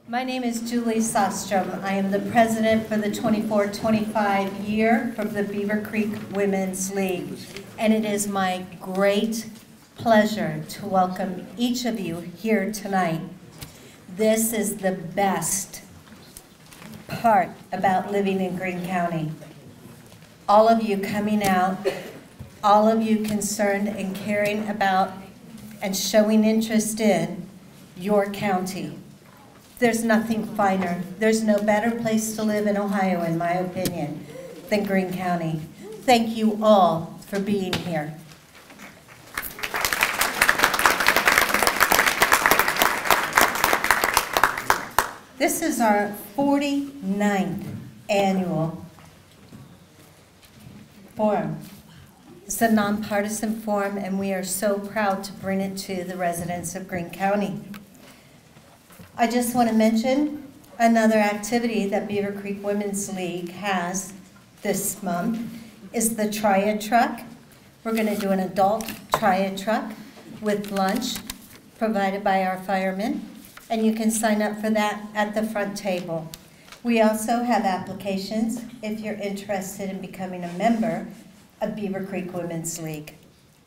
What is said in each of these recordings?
My name is Julie Sostrom. I am the president for the 24-25 year from the Beavercreek Women's League. And it is my great pleasure to welcome each of you here tonight. This is the best part about living in Greene County. All of you coming out, all of you concerned and caring about and showing interest in your county. There's nothing finer. There's no better place to live in Ohio, in my opinion, than Greene County. Thank you all for being here. This is our 49th annual forum. It's a nonpartisan forum, and we are so proud to bring it to the residents of Greene County. I just want to mention another activity that Beavercreek Women's League has this month is the try-a-truck. We're going to do an adult try-a-truck with lunch provided by our firemen, and you can sign up for that at the front table. We also have applications if you're interested in becoming a member of Beavercreek Women's League,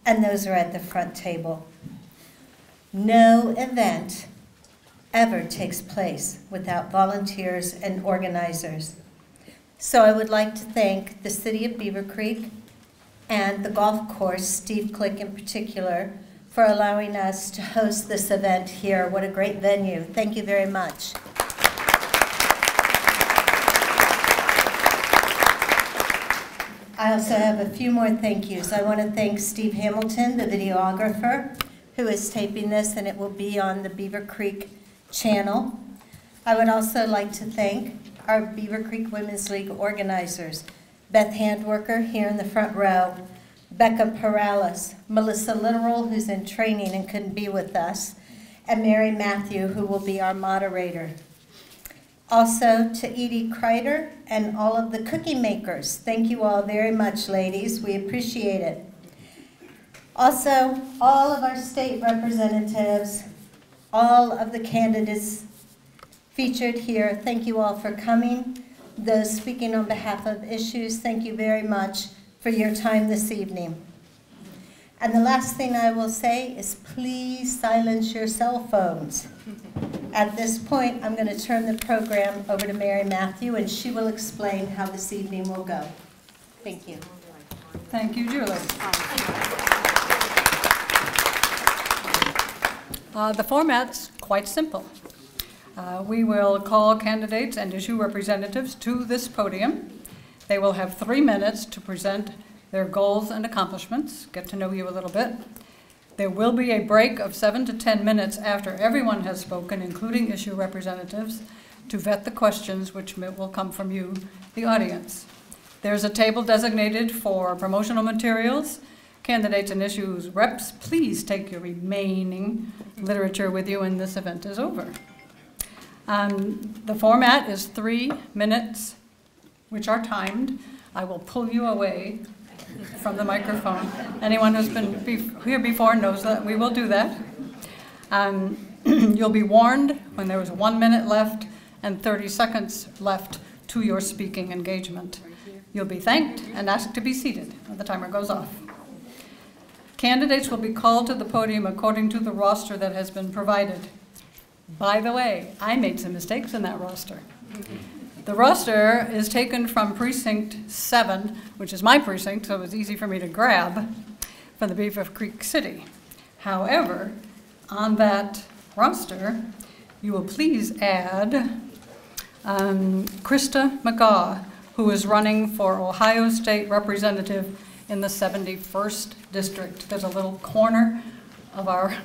and those are at the front table. No event ever takes place without volunteers and organizers. So I would like to thank the City of Beavercreek and the golf course, Steve Click in particular, for allowing us to host this event here. What a great venue. Thank you very much. I also have a few more thank yous. I want to thank Steve Hamilton, the videographer, who is taping this, and it will be on the Beavercreek channel. I would also like to thank our Beavercreek Women's League organizers, Beth Handworker here in the front row, Becca Perales, Melissa Literal, who's in training and couldn't be with us, and Mary Matthew, who will be our moderator. Also to Edie Kreider and all of the cookie makers. Thank you all very much, ladies. We appreciate it. Also, all of our state representatives, all of the candidates featured here, thank you all for coming. Those speaking on behalf of issues, thank you very much for your time this evening. And the last thing I will say is please silence your cell phones. At this point, I'm going to turn the program over to Mary Matthew, and she will explain how this evening will go. Thank you. Thank you, Julie. The format's quite simple. We will call candidates and issue representatives to this podium. They will have 3 minutes to present their goals and accomplishments, get to know you a little bit. There will be a break of 7 to 10 minutes after everyone has spoken, including issue representatives, to vet the questions which will come from you, the audience. There's a table designated for promotional materials. Candidates and issues reps, please take your remaining literature with you when this event is over. The format is 3 minutes, which are timed. I will pull you away from the microphone. Anyone who's been here before knows that we will do that. You'll be warned when there is 1 minute left and 30 seconds left to your speaking engagement. You'll be thanked and asked to be seated when the timer goes off. Candidates will be called to the podium according to the roster that has been provided. By the way, I made some mistakes in that roster. The roster is taken from Precinct 7, which is my precinct, so it was easy for me to grab from the Beavercreek City. However, on that roster, you will please add Krista McGaugh, who is running for Ohio State Representative in the 71st District. There's a little corner of our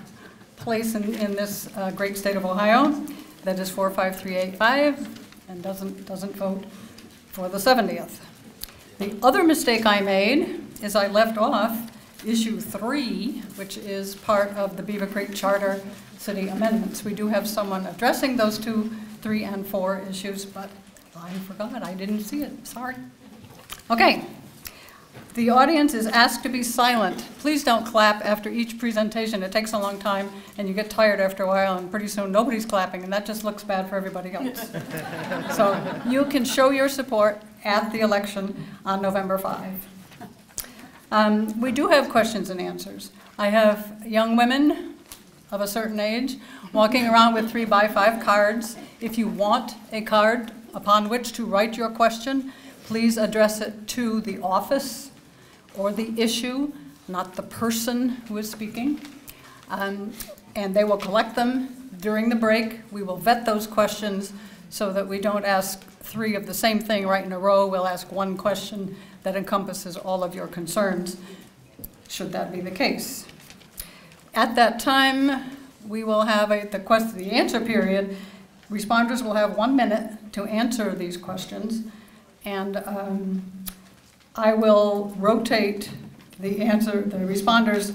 place in this great state of Ohio that is 45385 and doesn't vote for the 70th. The other mistake I made is I left off issue 3, which is part of the Beavercreek Charter City Amendments. We do have someone addressing those 2, 3, and 4 issues, but I forgot. I didn't see it. Sorry. Okay. The audience is asked to be silent. Please don't clap after each presentation. It takes a long time, and you get tired after a while, and pretty soon nobody's clapping, and that just looks bad for everybody else. So you can show your support at the election on November 5. We do have questions and answers. I have young women of a certain age walking around with 3x5 cards. If you want a card upon which to write your question, please address it to the office or the issue, not the person who is speaking. And they will collect them during the break. We will vet those questions so that we don't ask 3 of the same thing right in a row. We'll ask one question that encompasses all of your concerns, should that be the case. At that time, we will have the answer period. Responders will have 1 minute to answer these questions, and I will rotate the responders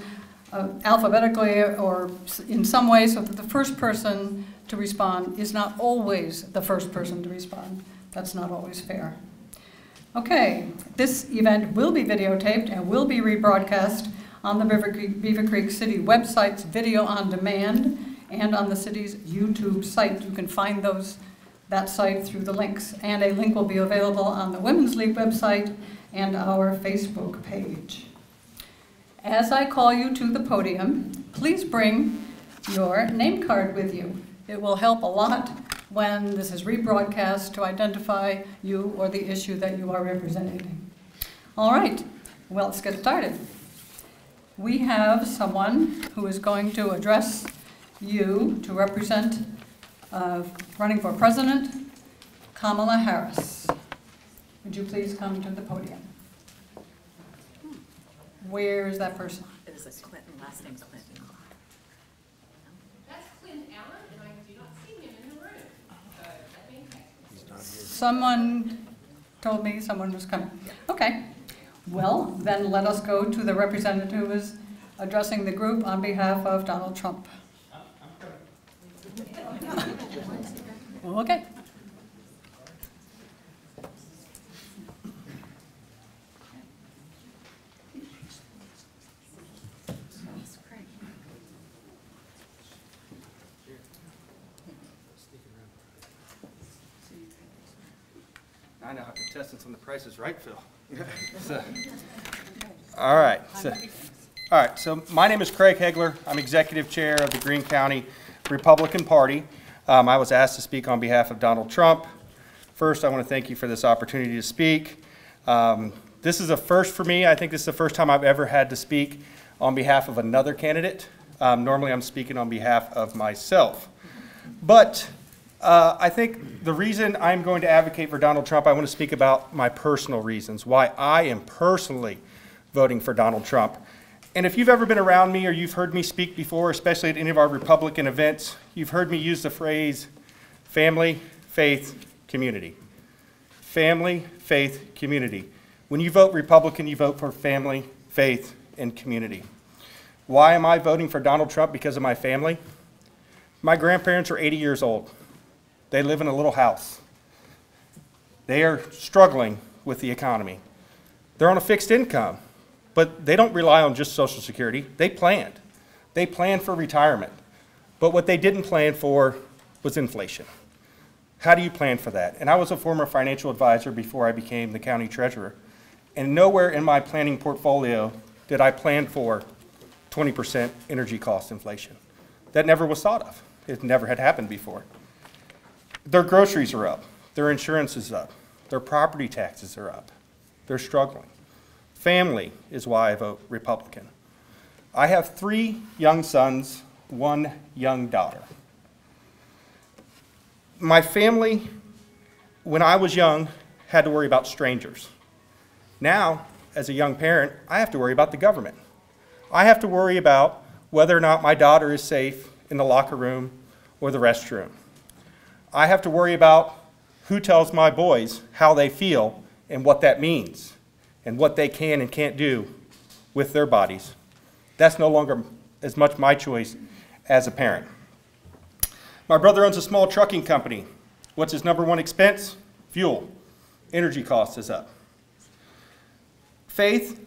alphabetically or in some way so that the first person to respond is not always the first person to respond. That's not always fair. Okay, this event will be videotaped and will be rebroadcast on the Beavercreek City website's Video on Demand and on the city's YouTube site. You can find that site through the links, and a link will be available on the Women's League website and our Facebook page. As I call you to the podium, please bring your name card with you. It will help a lot when this is rebroadcast to identify you or the issue that you are representing. All right, well, let's get started. We have someone who is going to address you to represent running for president, Kamala Harris. Would you please come to the podium? Where is that person? It is a Clinton, last name's Clinton. That's Clint Allen, and I do not see him in the room. So let me check. Someone told me someone was coming. Okay. Well, then let us go to the representative who is addressing the group on behalf of Donald Trump. Okay. I know how contestants on The Price is Right feel. All right. So my name is Craig Hegler. I'm executive chair of the Greene County Republican Party. I was asked to speak on behalf of Donald Trump. First, I want to thank you for this opportunity to speak. This is a first for me. I think this is the first time I've ever had to speak on behalf of another candidate. Normally, I'm speaking on behalf of myself. But I think the reason I'm going to advocate for Donald Trump, I want to speak about my personal reasons, why I am personally voting for Donald Trump. And if you've ever been around me or you've heard me speak before, especially at any of our Republican events, you've heard me use the phrase family, faith, community. Family, faith, community. When you vote Republican, you vote for family, faith, and community. Why am I voting for Donald Trump? Because of my family. My grandparents are 80 years old. They live in a little house. They are struggling with the economy. They're on a fixed income, but they don't rely on just Social Security. They planned. They planned for retirement. But what they didn't plan for was inflation. How do you plan for that? And I was a former financial advisor before I became the county treasurer. And nowhere in my planning portfolio did I plan for 20% energy cost inflation. That never was thought of. It never had happened before. Their groceries are up. Their insurance is up. Their property taxes are up. They're struggling. Family is why I vote Republican. I have 3 young sons, 1 young daughter. My family, when I was young, had to worry about strangers. Now, as a young parent, I have to worry about the government. I have to worry about whether or not my daughter is safe in the locker room or the restroom. I have to worry about who tells my boys how they feel and what that means and what they can and can't do with their bodies. That's no longer as much my choice as a parent. My brother owns a small trucking company. What's his #1 expense? Fuel. Energy cost is up. Faith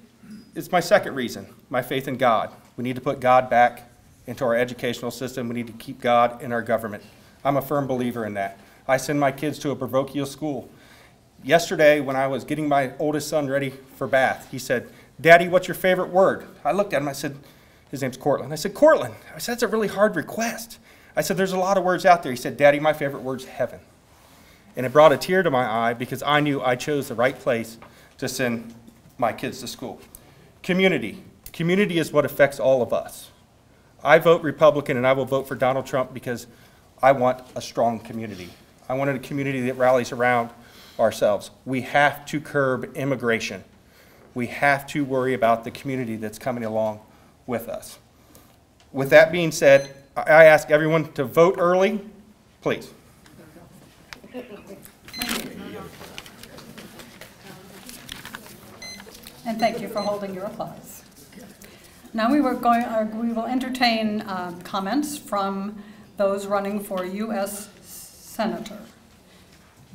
is my second reason, my faith in God. We need to put God back into our educational system. We need to keep God in our government. I'm a firm believer in that. I send my kids to a parochial school. Yesterday, when I was getting my oldest son ready for bath, he said, "Daddy, what's your favorite word?" I looked at him, I said, his name's Cortland. I said, "Cortland," I said, "that's a really hard request." I said, "There's a lot of words out there." He said, "Daddy, my favorite word's heaven." And it brought a tear to my eye because I knew I chose the right place to send my kids to school. Community. Community is what affects all of us. I vote Republican and I will vote for Donald Trump because I want a strong community. I wanted a community that rallies around ourselves. We have to curb immigration. We have to worry about the community that's coming along with us. With that being said, I ask everyone to vote early, please. And thank you for holding your applause. Now we will entertain comments from those running for U.S. Senator.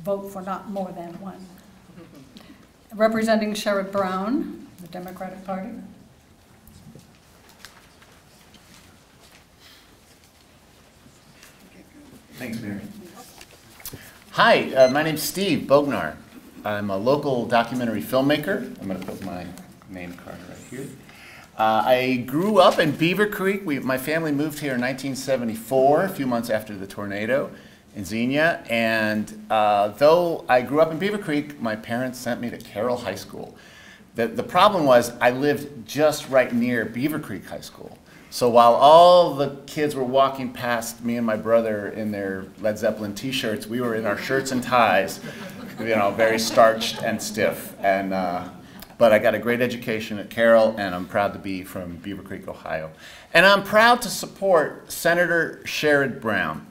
Vote for not more than one. Representing Sherrod Brown, the Democratic Party. Thanks, Mary. Hi, my name's Steve Bognar. I'm a local documentary filmmaker. I'm going to put my name card right here. I grew up in Beavercreek. My family moved here in 1974, a few months after the tornado in Xenia. And though I grew up in Beavercreek, my parents sent me to Carroll High School. The problem was I lived just right near Beavercreek High School. So while all the kids were walking past me and my brother in their Led Zeppelin t-shirts, we were in our shirts and ties, you know, very starched and stiff. And, but I got a great education at Carroll, and I'm proud to be from Beavercreek, Ohio. And I'm proud to support Senator Sherrod Brown.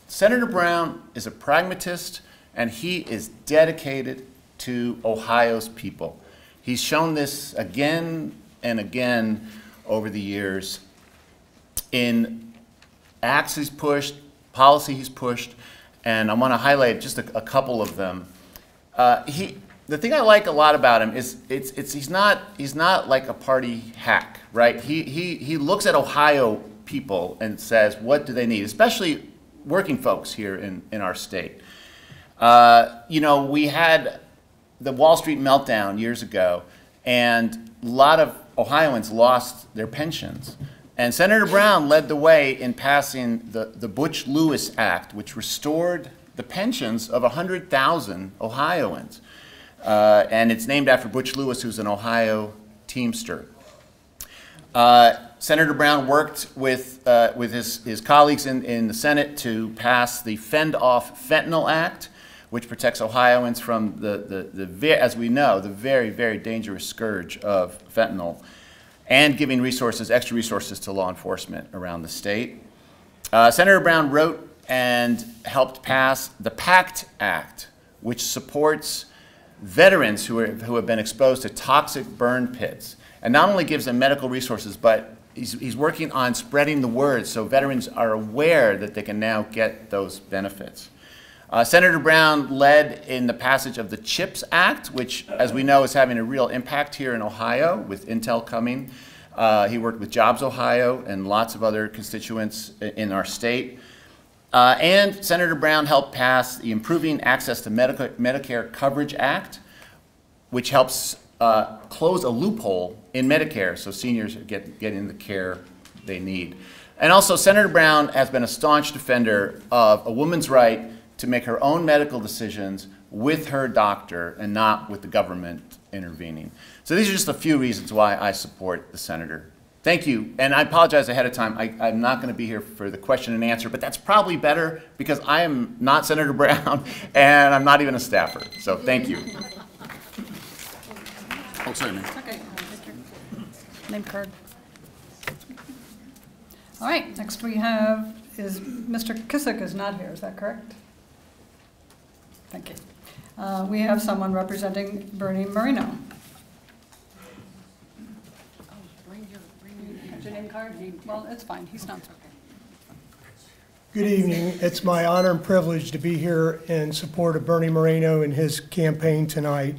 Senator Brown is a pragmatist, and he is dedicated to Ohio's people. He's shown this again and again over the years in acts he's pushed, policy he's pushed, and I want to highlight just a couple of them. The thing I like a lot about him is he's not like a party hack, right? He looks at Ohio people and says, what do they need, especially working folks here in our state. You know, we had the Wall Street meltdown years ago, and a lot of Ohioans lost their pensions. And Senator Brown led the way in passing the Butch-Lewis Act, which restored the pensions of 100,000 Ohioans. And it's named after Butch Lewis, who's an Ohio Teamster. Senator Brown worked with his colleagues in the Senate to pass the Fend Off Fentanyl Act, which protects Ohioans from as we know, the very, very dangerous scourge of fentanyl, and giving extra resources to law enforcement around the state. Senator Brown wrote and helped pass the PACT Act, which supports veterans who have been exposed to toxic burn pits, and not only gives them medical resources, but he's working on spreading the word so veterans are aware that they can now get those benefits. Senator Brown led in the passage of the CHIPS Act, which, as we know, is having a real impact here in Ohio with Intel coming. He worked with Jobs Ohio and lots of other constituents in our state. And Senator Brown helped pass the Improving Access to Medicare Coverage Act, which helps close a loophole in Medicare so seniors are getting the care they need. And also, Senator Brown has been a staunch defender of a woman's right to make her own medical decisions with her doctor and not with the government intervening. So these are just a few reasons why I support the senator. Thank you, and I apologize ahead of time. I'm not going to be here for the question and answer, but that's probably better because I am not Senator Brown and I'm not even a staffer. So thank you. Oh, sorry, man. Okay, name card. All right, next we have Mr. Kissick is not here, is that correct? Thank you. We have someone representing Bernie Moreno. Oh, bring your name card. Well, it's fine. He's not okay. Good evening. It's my honor and privilege to be here in support of Bernie Moreno and his campaign tonight.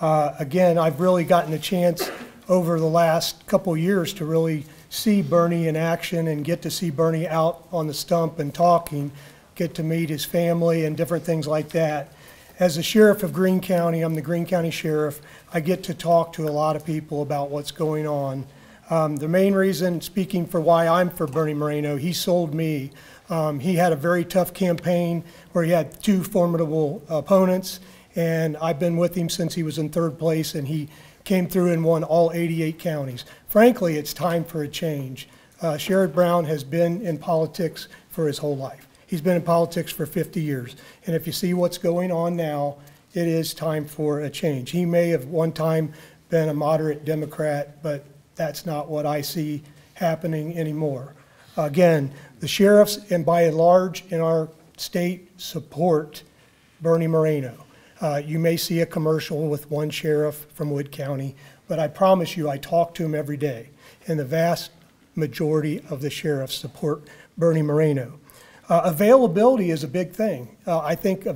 Again, I've really gotten a chance over the last couple years to really see Bernie in action and get to see Bernie out on the stump and talking, get to meet his family and different things like that. As the sheriff of Greene County, I'm the Greene County Sheriff, I get to talk to a lot of people about what's going on. The main reason, speaking for why I'm for Bernie Moreno, he sold me. He had a very tough campaign where he had 2 formidable opponents, and I've been with him since he was in 3rd place, and he came through and won all 88 counties. Frankly, it's time for a change. Sherrod Brown has been in politics for his whole life. He's been in politics for 50 years. And if you see what's going on now, it is time for a change. He may have one time been a moderate Democrat, but that's not what I see happening anymore. Again, the sheriffs, and by and large in our state, support Bernie Moreno. You may see a commercial with one sheriff from Wood County, but I promise you I talk to him every day, and the vast majority of the sheriffs support Bernie Moreno. Availability is a big thing. I think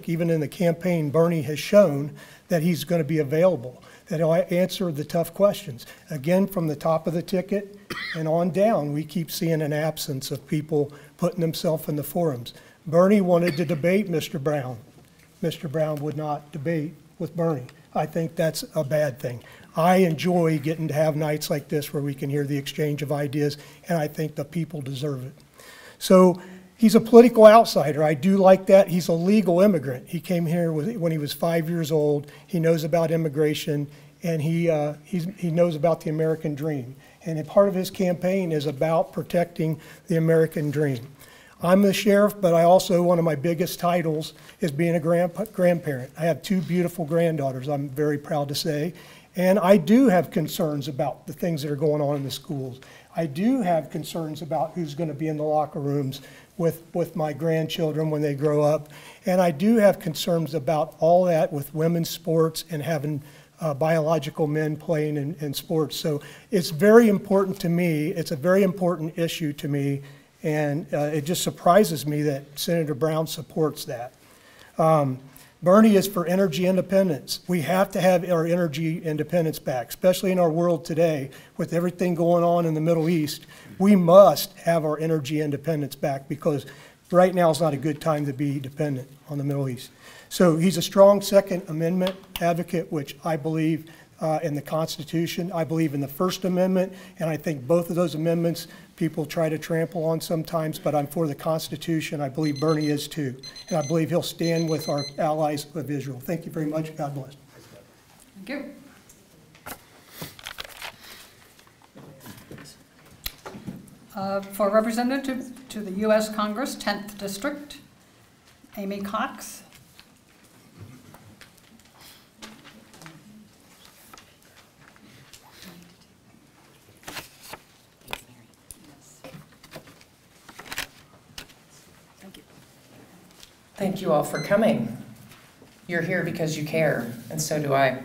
even in the campaign, Bernie has shown that he's going to be available, that he'll answer the tough questions. Again, from the top of the ticket and on down, we keep seeing an absence of people putting themselves in the forums. Bernie wanted to debate Mr. Brown. Mr. Brown would not debate with Bernie. I think that's a bad thing. I enjoy getting to have nights like this where we can hear the exchange of ideas, and I think the people deserve it. So he's a political outsider. I do like that. He's a legal immigrant. He came here when he was 5 years old. He knows about immigration, and he knows about the American dream. And a part of his campaign is about protecting the American dream. I'm the sheriff, but I also, one of my biggest titles is being a grandparent. I have 2 beautiful granddaughters, I'm very proud to say. And I do have concerns about the things that are going on in the schools. I do have concerns about who's going to be in the locker rooms with my grandchildren when they grow up. And I do have concerns about all that with women's sports and having biological men playing in sports. So it's very important to me. It's a very important issue to me. And it just surprises me that Senator Brown supports that. Bernie is for energy independence. We have to have our energy independence back, especially in our world today with everything going on in the Middle East. We must have our energy independence back because right now is not a good time to be dependent on the Middle East. So he's a strong Second Amendment advocate, which I believe in the Constitution. I believe in the First Amendment, and I think both of those amendments people try to trample on sometimes, but I'm for the Constitution. I believe Bernie is too, and I believe he'll stand with our allies of Israel. Thank you very much. God bless. Thank you. For representative to the U.S. Congress, 10th District, Amy Cox. Thank you all for coming. You're here because you care, and so do I.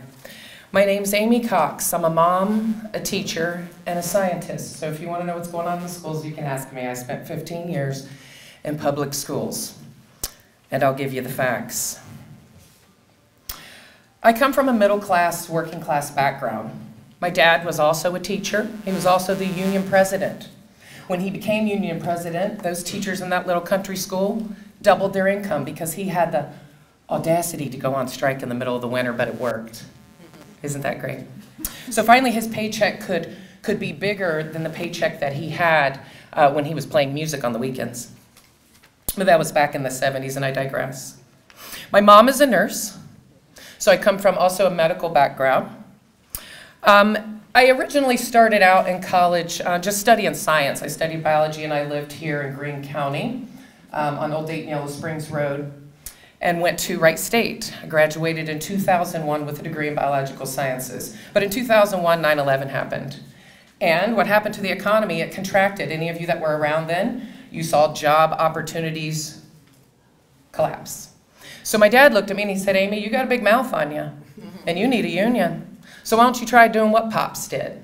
My name's Amy Cox. I'm a mom, a teacher, and a scientist. So if you want to know what's going on in the schools, you can ask me. I spent 15 years in public schools, and I'll give you the facts. I come from a middle-class, working-class background. My dad was also a teacher. He was also the union president. When he became union president, those teachers in that little country school doubled their income because he had the audacity to go on strike in the middle of the winter, but it worked. Isn't that great? So finally his paycheck could be bigger than the paycheck that he had when he was playing music on the weekends. But that was back in the 70s, and I digress. My mom is a nurse, so I come from also a medical background. I originally started out in college just studying science. I studied biology, and I lived here in Greene County on Old Dayton Yellow Springs Road, and went to Wright State. I graduated in 2001 with a degree in biological sciences. But in 2001, 9/11 happened. And what happened to the economy? It contracted. Any of you that were around then, you saw job opportunities collapse. So my dad looked at me and he said, Amy, you got a big mouth on you, and you need a union. So why don't you try doing what Pops did?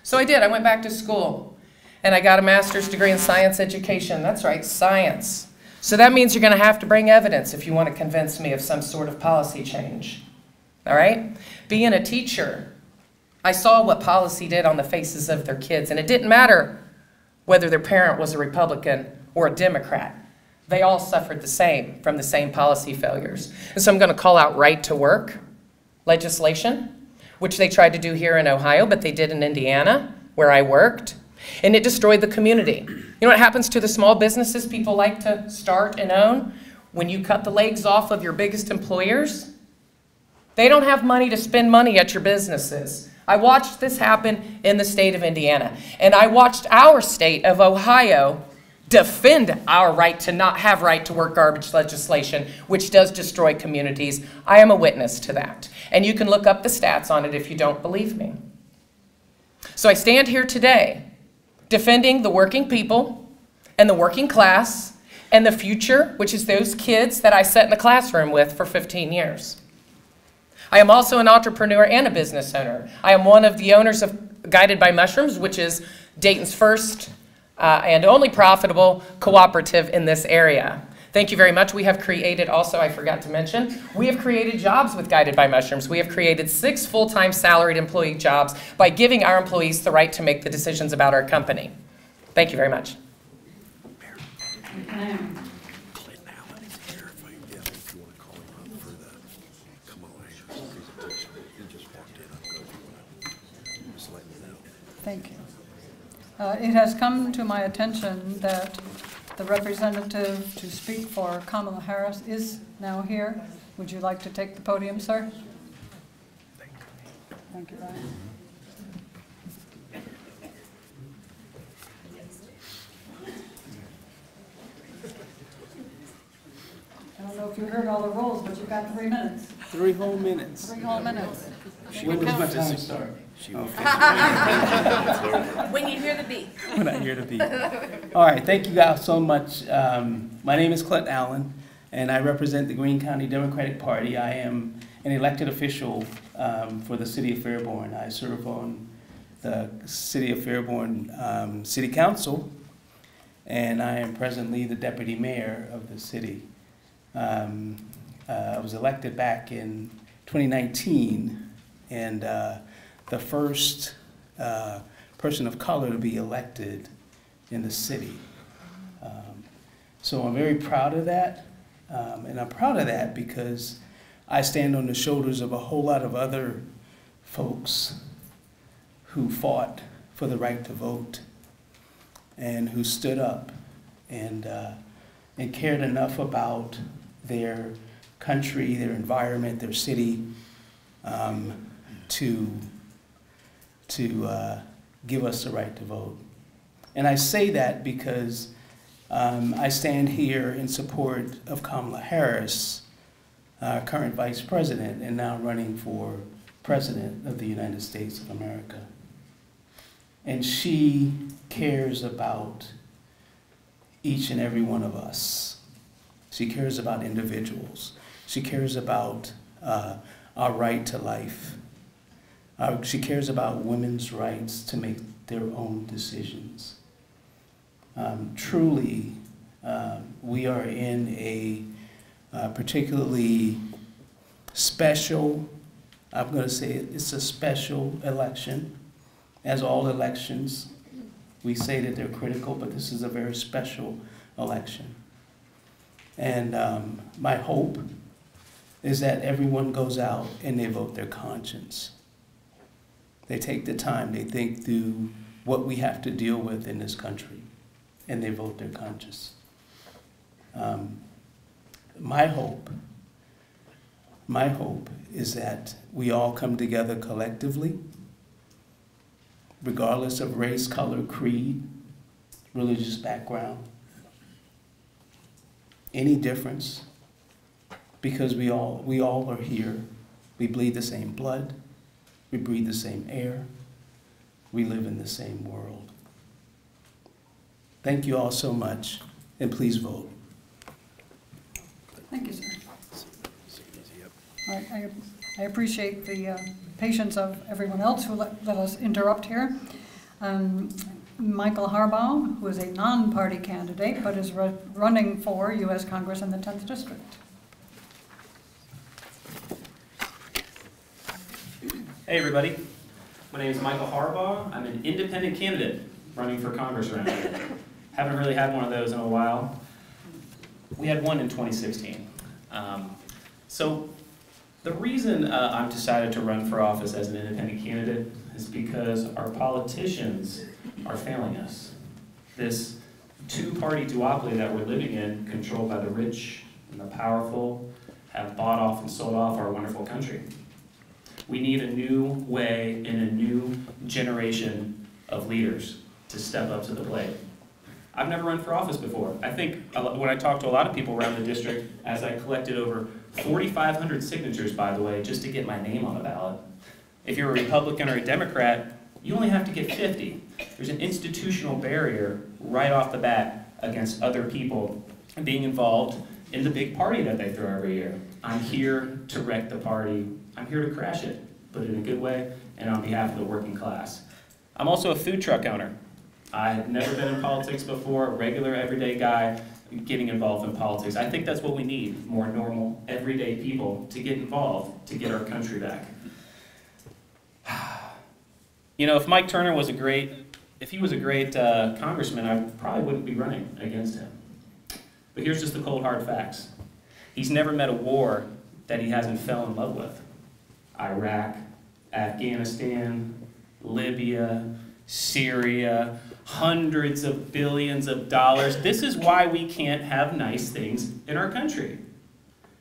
So I did. I went back to school, and I got a master's degree in science education. That's right, science. So that means you're going to have to bring evidence if you want to convince me of some sort of policy change. all right? Being a teacher, I saw what policy did on the faces of their kids, and it didn't matter whether their parent was a Republican or a Democrat. They all suffered the same from the same policy failures. And so I'm going to call out right to work legislation, which they tried to do here in Ohio, but they did in Indiana, where I worked, and it destroyed the community. You know what happens to the small businesses people like to start and own? When you cut the legs off of your biggest employers, they don't have money to spend money at your businesses. I watched this happen in the state of Indiana, and I watched our state of Ohio defend our right to not have right to work garbage legislation, which does destroy communities. I am a witness to that. And you can look up the stats on it if you don't believe me. So I stand here today defending the working people and the working class and the future, which is those kids that I sat in the classroom with for 15 years. I am also an entrepreneur and a business owner. I am one of the owners of Guided by Mushrooms, which is Dayton's first and only profitable cooperative in this area. Thank you very much. We have created also, I forgot to mention, we have created jobs with Guided by Mushrooms. We have created 6 full-time salaried employee jobs by giving our employees the right to make the decisions about our company. Thank you very much. Thank you. It has come to my attention that the representative to speak for Kamala Harris is now here. Would you like to take the podium, sir? Thank you, Ryan. I don't know if you heard all the rules, but you've got 3 minutes. 3 whole minutes. 3 whole minutes. When does my time start? When you hear the beat. When I hear the beat. All right, thank you guys so much. My name is Clint Allen, and I represent the Greene County Democratic Party. I am an elected official for the City of Fairborn. I serve on the City of Fairborn City Council, and I am presently the Deputy Mayor of the city. I was elected back in 2019, and the first person of color to be elected in the city. So I'm very proud of that, and I'm proud of that because I stand on the shoulders of a whole lot of other folks who fought for the right to vote and who stood up and cared enough about their country, their environment, their city, to give us the right to vote. And I say that because I stand here in support of Kamala Harris, our current Vice President, and now running for President of the United States of America. And she cares about each and every one of us. She cares about individuals. She cares about our right to life. She cares about women's rights to make their own decisions. Truly, we are in a particularly special, I'm going to say it's a special election. As all elections, we say that they're critical, but this is a very special election. And my hope is that everyone goes out and they vote their conscience. They take the time, they think through what we have to deal with in this country, and they vote their conscience. My hope is that we all come together collectively, regardless of race, color, creed, religious background, any difference, because we all are here. We bleed the same blood, we breathe the same air, we live in the same world. Thank you all so much, and please vote. Thank you, sir. All right, I appreciate the patience of everyone else who let us interrupt here. Michael Harbaugh, who is a non-party candidate, but is running for U.S. Congress in the 10th District. Hey everybody, my name is Michael Harbaugh. I'm an independent candidate running for Congress around here. Haven't really had one of those in a while. We had one in 2016. So the reason I've decided to run for office as an independent candidate is because our politicians are failing us. This two-party duopoly that we're living in, controlled by the rich and the powerful, have bought off and sold off our wonderful country. We need a new way and a new generation of leaders to step up to the plate. I've never run for office before. I think when I talk to a lot of people around the district, as I collected over 4,500 signatures, by the way, just to get my name on a ballot. If you're a Republican or a Democrat, you only have to get 50. There's an institutional barrier right off the bat against other people being involved in the big party that they throw every year. I'm here to wreck the party. I'm here to crash it, but in a good way and on behalf of the working class. I'm also a food truck owner. I have never been in politics before, a regular, everyday guy getting involved in politics. I think that's what we need, more normal, everyday people to get involved, to get our country back. You know, if Mike Turner was a great congressman, I probably wouldn't be running against him. But here's just the cold hard facts. He's never met a war that he hasn't fell in love with. Iraq, Afghanistan, Libya, Syria, hundreds of billions of dollars. This is why we can't have nice things in our country.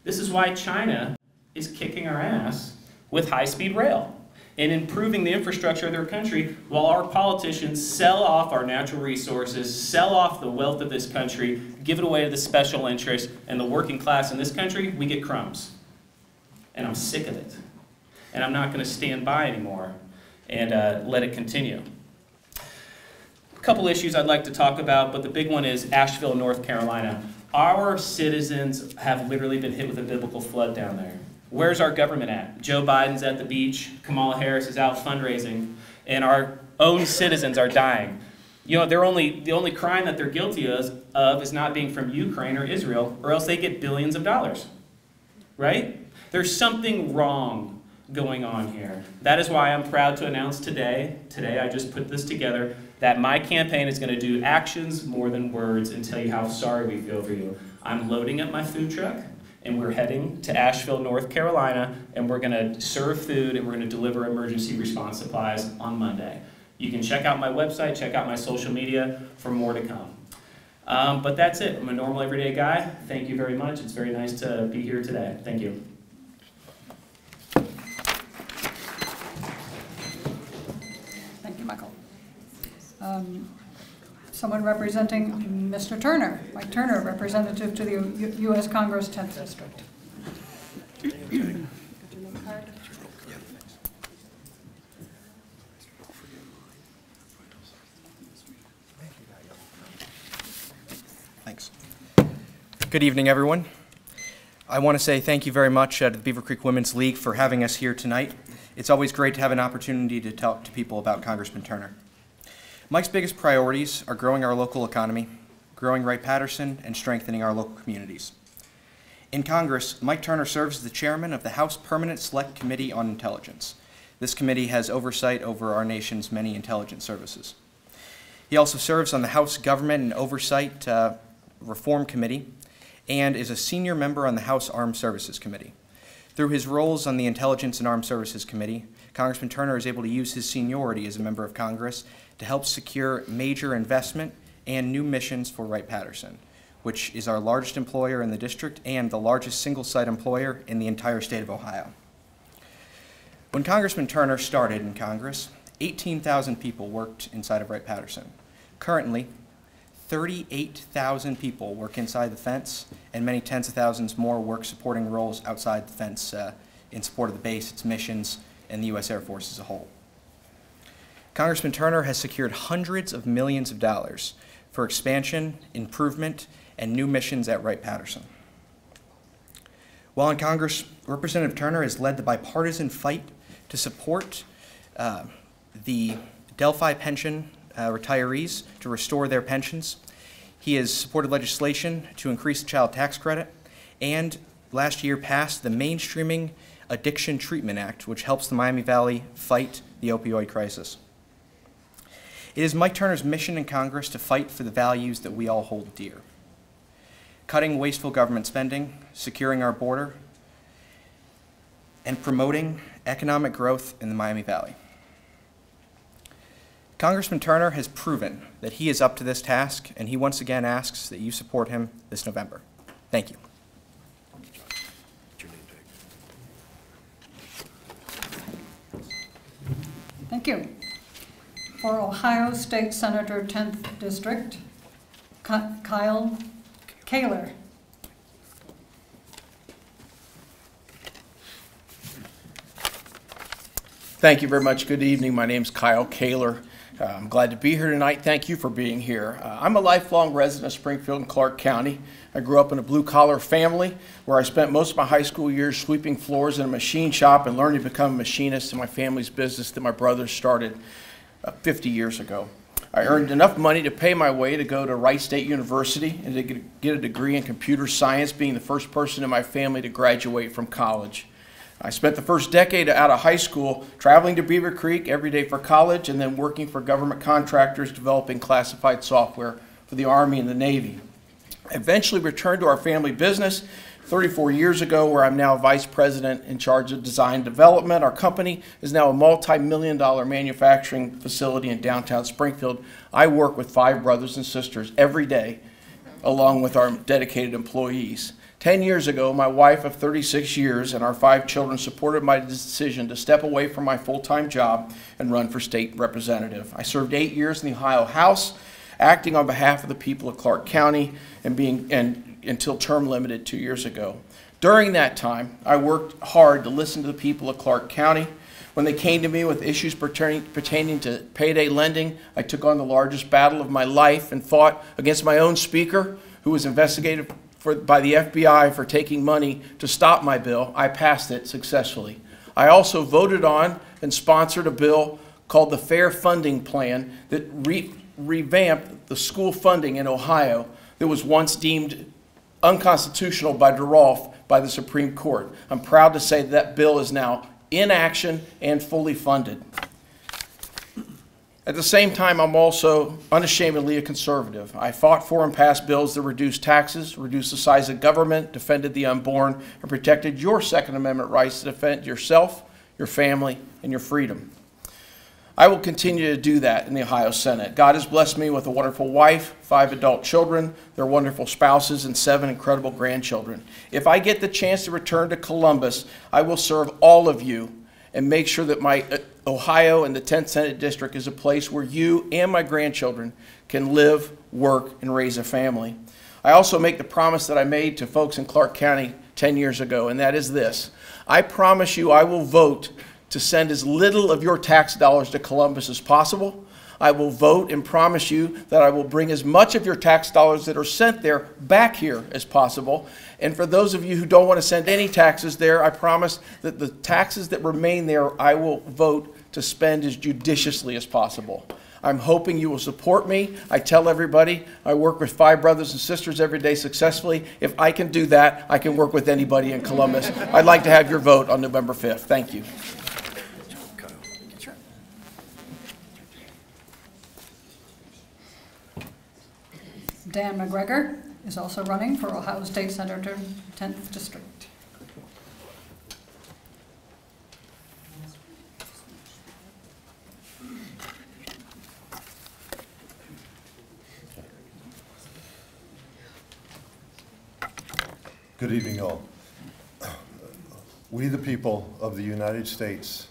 This is why China is kicking our ass with high-speed rail and improving the infrastructure of their country while our politicians sell off our natural resources, sell off the wealth of this country, give it away to the special interests, and the working class in this country, we get crumbs. And I'm sick of it. And I'm not going to stand by anymore and let it continue. A couple issues I'd like to talk about, but the big one is Asheville, North Carolina. Our citizens have literally been hit with a biblical flood down there. Where's our government at? Joe Biden's at the beach, Kamala Harris is out fundraising, and our own citizens are dying. You know, the only crime that they're guilty of is not being from Ukraine or Israel, or else they get billions of dollars, right? There's something wrong going on here. That is why I'm proud to announce today I just put this together, that my campaign is going to do actions more than words and tell you how sorry we feel for you. I'm loading up my food truck, and we're heading to Asheville, North Carolina, and we're going to serve food and we're going to deliver emergency response supplies on Monday. You can check out my website, check out my social media for more to come. But that's it. I'm a normal, everyday guy. Thank you very much. It's very nice to be here today. Thank you. Thank you, Michael. Someone representing Mr. Turner, Mike Turner, representative to the U.S. Congress 10th District. Thanks. Good evening, everyone. I want to say thank you very much to the Beavercreek Women's League for having us here tonight. It's always great to have an opportunity to talk to people about Congressman Turner. Mike's biggest priorities are growing our local economy, growing Wright-Patterson, and strengthening our local communities. In Congress, Mike Turner serves as the chairman of the House Permanent Select Committee on Intelligence. This committee has oversight over our nation's many intelligence services. He also serves on the House Government and Oversight Reform Committee and is a senior member on the House Armed Services Committee. Through his roles on the Intelligence and Armed Services Committee, Congressman Turner is able to use his seniority as a member of Congress to help secure major investment and new missions for Wright-Patterson, which is our largest employer in the district and the largest single-site employer in the entire state of Ohio. When Congressman Turner started in Congress, 18,000 people worked inside of Wright-Patterson. Currently, 38,000 people work inside the fence, and many tens of thousands more work supporting roles outside the fence in support of the base, its missions, and the U.S. Air Force as a whole. Congressman Turner has secured hundreds of millions of dollars for expansion, improvement, and new missions at Wright-Patterson. While in Congress, Representative Turner has led the bipartisan fight to support the Delphi pension retirees to restore their pensions. He has supported legislation to increase the child tax credit and last year passed the Mainstreaming Addiction Treatment Act, which helps the Miami Valley fight the opioid crisis. It is Mike Turner's mission in Congress to fight for the values that we all hold dear: cutting wasteful government spending, securing our border, and promoting economic growth in the Miami Valley. Congressman Turner has proven that he is up to this task, and he once again asks that you support him this November. Thank you. Thank you. For Ohio State Senator 10th District, Kyle Kaler. Thank you very much. Good evening. My name's Kyle Kaler. I'm glad to be here tonight. Thank you for being here. I'm a lifelong resident of Springfield and Clark County. I grew up in a blue-collar family where I spent most of my high school years sweeping floors in a machine shop and learning to become a machinist in my family's business that my brother started 50 years ago. I earned enough money to pay my way to go to Wright State University and to get a degree in computer science, being the first person in my family to graduate from college. I spent the first decade out of high school traveling to Beavercreek every day for college and then working for government contractors developing classified software for the Army and the Navy. I eventually returned to our family business 34 years ago, where I'm now vice president in charge of design development. Our company is now a multi-million-dollar manufacturing facility in downtown Springfield. I work with 5 brothers and sisters every day, along with our dedicated employees. 10 years ago, my wife of 36 years and our 5 children supported my decision to step away from my full-time job and run for state representative. I served 8 years in the Ohio House, acting on behalf of the people of Clark County until term limited 2 years ago. During that time, I worked hard to listen to the people of Clark County. When they came to me with issues pertaining to payday lending, I took on the largest battle of my life and fought against my own speaker, who was investigated by the FBI for taking money to stop my bill. I passed it successfully. I also voted on and sponsored a bill called the Fair Funding Plan that revamped the school funding in Ohio that was once deemed unconstitutional by DeRolf by the Supreme Court. I'm proud to say that bill is now in action and fully funded. At the same time, I'm also unashamedly a conservative. I fought for and passed bills that reduced taxes, reduced the size of government, defended the unborn, and protected your Second Amendment rights to defend yourself, your family, and your freedom. I will continue to do that in the Ohio Senate. God has blessed me with a wonderful wife, 5 adult children, their wonderful spouses, and 7 incredible grandchildren. If I get the chance to return to Columbus, I will serve all of you and make sure that my Ohio and the 10th Senate District is a place where you and my grandchildren can live, work, and raise a family. I also make the promise that I made to folks in Clark County 10 years ago, and that is this. I promise you I will vote to send as little of your tax dollars to Columbus as possible. I will vote and promise you that I will bring as much of your tax dollars that are sent there back here as possible. And for those of you who don't want to send any taxes there, I promise that the taxes that remain there, I will vote to spend as judiciously as possible. I'm hoping you will support me. I tell everybody I work with 5 brothers and sisters every day successfully. If I can do that, I can work with anybody in Columbus. I'd like to have your vote on November 5th. Thank you. Dan McGregor is also running for Ohio State Senator 10th District. Good evening, all. We, the people of the United States,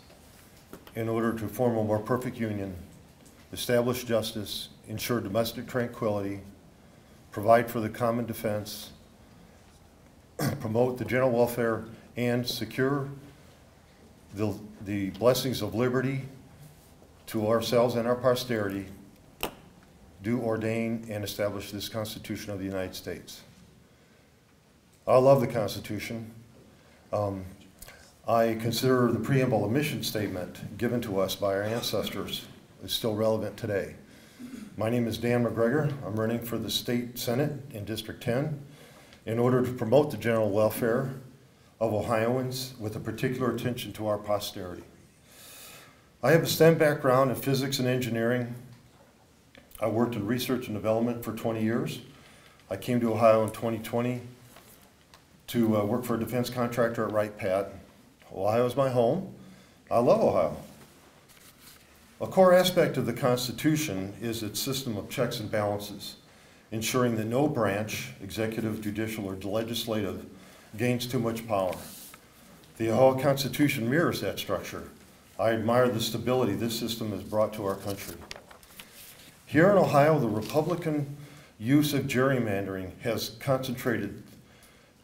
in order to form a more perfect union, establish justice, ensure domestic tranquility, provide for the common defense, promote the general welfare, and secure the blessings of liberty to ourselves and our posterity, do ordain and establish this Constitution of the United States. I love the Constitution. I consider the preamble a mission statement given to us by our ancestors is still relevant today. My name is Dan McGregor. I'm running for the State Senate in District 10 in order to promote the general welfare, of Ohioans with a particular attention to our posterity. I have a STEM background in physics and engineering. I worked in research and development for 20 years. I came to Ohio in 2020 to work for a defense contractor at Wright Pat. Ohio is my home. I love Ohio. A core aspect of the Constitution is its system of checks and balances, ensuring that no branch, executive, judicial, or legislative, gains too much power. The Ohio Constitution mirrors that structure. I admire the stability this system has brought to our country. Here in Ohio, the Republican use of gerrymandering has concentrated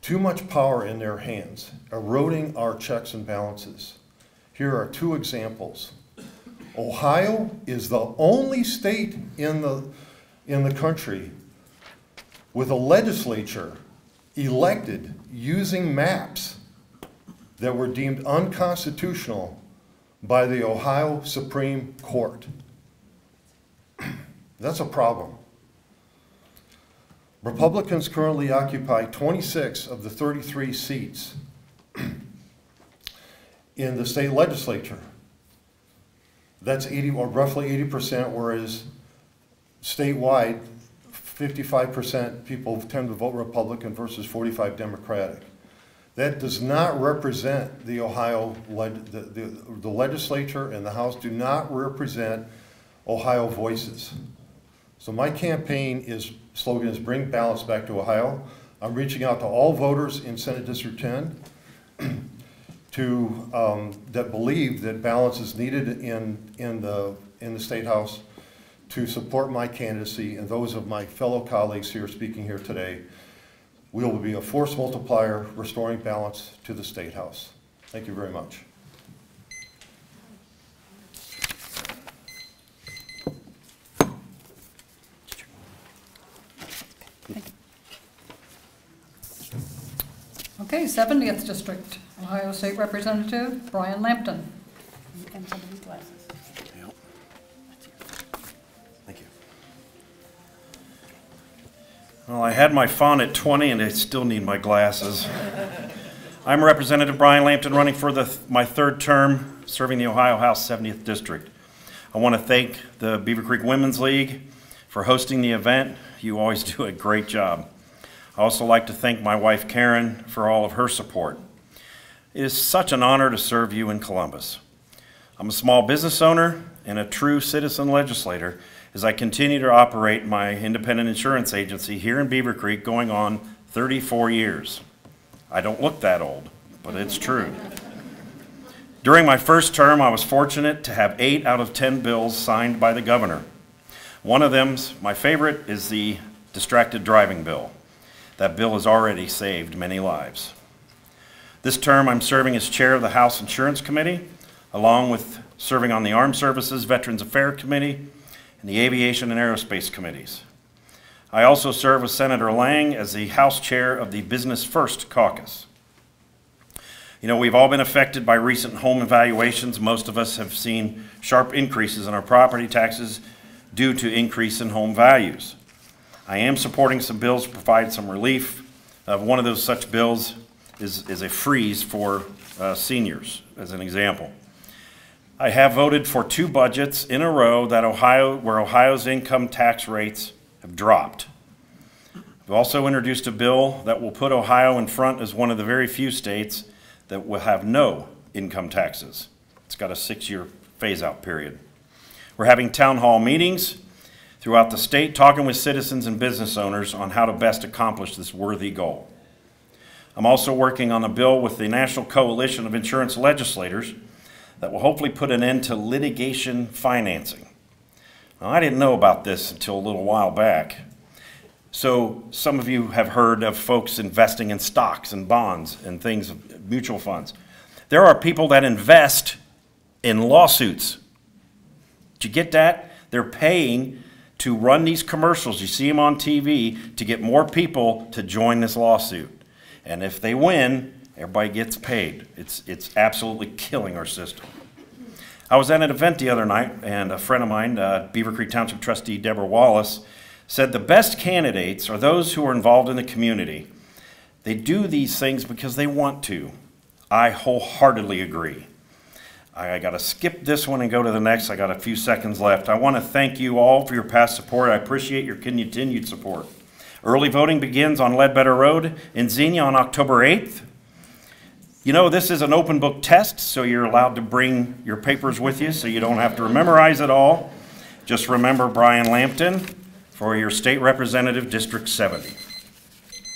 too much power in their hands, eroding our checks and balances. Here are two examples. Ohio is the only state in the country with a legislature elected using maps that were deemed unconstitutional by the Ohio Supreme Court. That's a problem. Republicans currently occupy 26 of the 33 seats in the state legislature. That's 80, or roughly 80%, whereas statewide, 55% people tend to vote Republican versus 45 Democratic. That does not represent the Ohio, the legislature and the House do not represent Ohio voices. So my campaign slogan is bring balance back to Ohio. I'm reaching out to all voters in Senate District 10 that believe that balance is needed in the State House to support my candidacy and those of my fellow colleagues here speaking here today. We will be a force multiplier restoring balance to the State House. Thank you very much. Okay, 70th District, Ohio State Representative Brian Lampton. And somebody's glasses. Thank you. Well, I had my font at 20 and I still need my glasses. I'm Representative Brian Lampton, running for my third term, serving the Ohio House 70th District. I want to thank the Beavercreek Women's League for hosting the event. You always do a great job. I also like to thank my wife Karen for all of her support. It is such an honor to serve you in Columbus. I'm a small business owner and a true citizen legislator as I continue to operate my independent insurance agency here in Beavercreek, going on 34 years. I don't look that old, but it's true. During my first term, I was fortunate to have 8 out of 10 bills signed by the governor. One of them, my favorite, is the distracted driving bill. That bill has already saved many lives. This term, I'm serving as chair of the House Insurance Committee, along with serving on the Armed Services Veterans Affairs Committee and the Aviation and Aerospace Committees. I also serve with Senator Lang as the House Chair of the Business First Caucus. You know, we've all been affected by recent home evaluations. Most of us have seen sharp increases in our property taxes due to increase in home values. I am supporting some bills to provide some relief. One of those such bills is a freeze for seniors, as an example. I have voted for 2 budgets in a row where Ohio's income tax rates have dropped. I've also introduced a bill that will put Ohio in front as one of the very few states that will have no income taxes. It's got a 6-year phase-out period. We're having town hall meetings throughout the state, talking with citizens and business owners on how to best accomplish this worthy goal. I'm also working on a bill with the National Coalition of Insurance Legislators that will hopefully put an end to litigation financing. Now, I didn't know about this until a little while back. So some of you have heard of folks investing in stocks and bonds and things, mutual funds. There are people that invest in lawsuits. Did you get that? They're paying to run these commercials, you see them on TV, to get more people to join this lawsuit. And if they win, everybody gets paid. It's absolutely killing our system. I was at an event the other night, and a friend of mine, Beavercreek Township trustee Deborah Wallace, said the best candidates are those who are involved in the community. They do these things because they want to. I wholeheartedly agree. I got to skip this one and go to the next. I got a few seconds left. I want to thank you all for your past support. I appreciate your continued support. Early voting begins on Ledbetter Road in Xenia on October 8th. You know, this is an open book test, so you're allowed to bring your papers with you so you don't have to memorize it all. Just remember Brian Lampton for your state representative, District 70.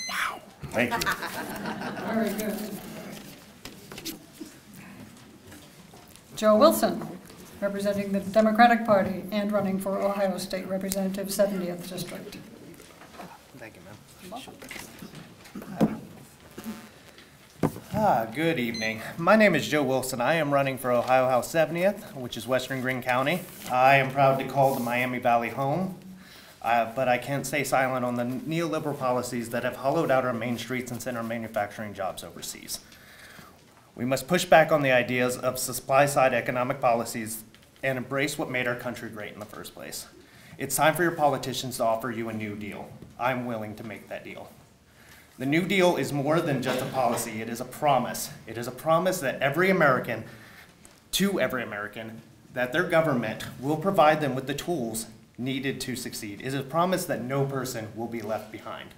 Wow, thank you. Very good. Joe Wilson, representing the Democratic Party and running for Ohio State Representative 70th District. Thank you, ma'am. Good evening. My name is Joe Wilson. I am running for Ohio House 70th, which is Western Greene County. I am proud to call the Miami Valley home, but I can't stay silent on the neoliberal policies that have hollowed out our main streets and sent our manufacturing jobs overseas. We must push back on the ideas of supply-side economic policies and embrace what made our country great in the first place. It's time for your politicians to offer you a new deal. I'm willing to make that deal. The New Deal is more than just a policy. It is a promise. It is a promise that to every American, that their government will provide them with the tools needed to succeed. It is a promise that no person will be left behind.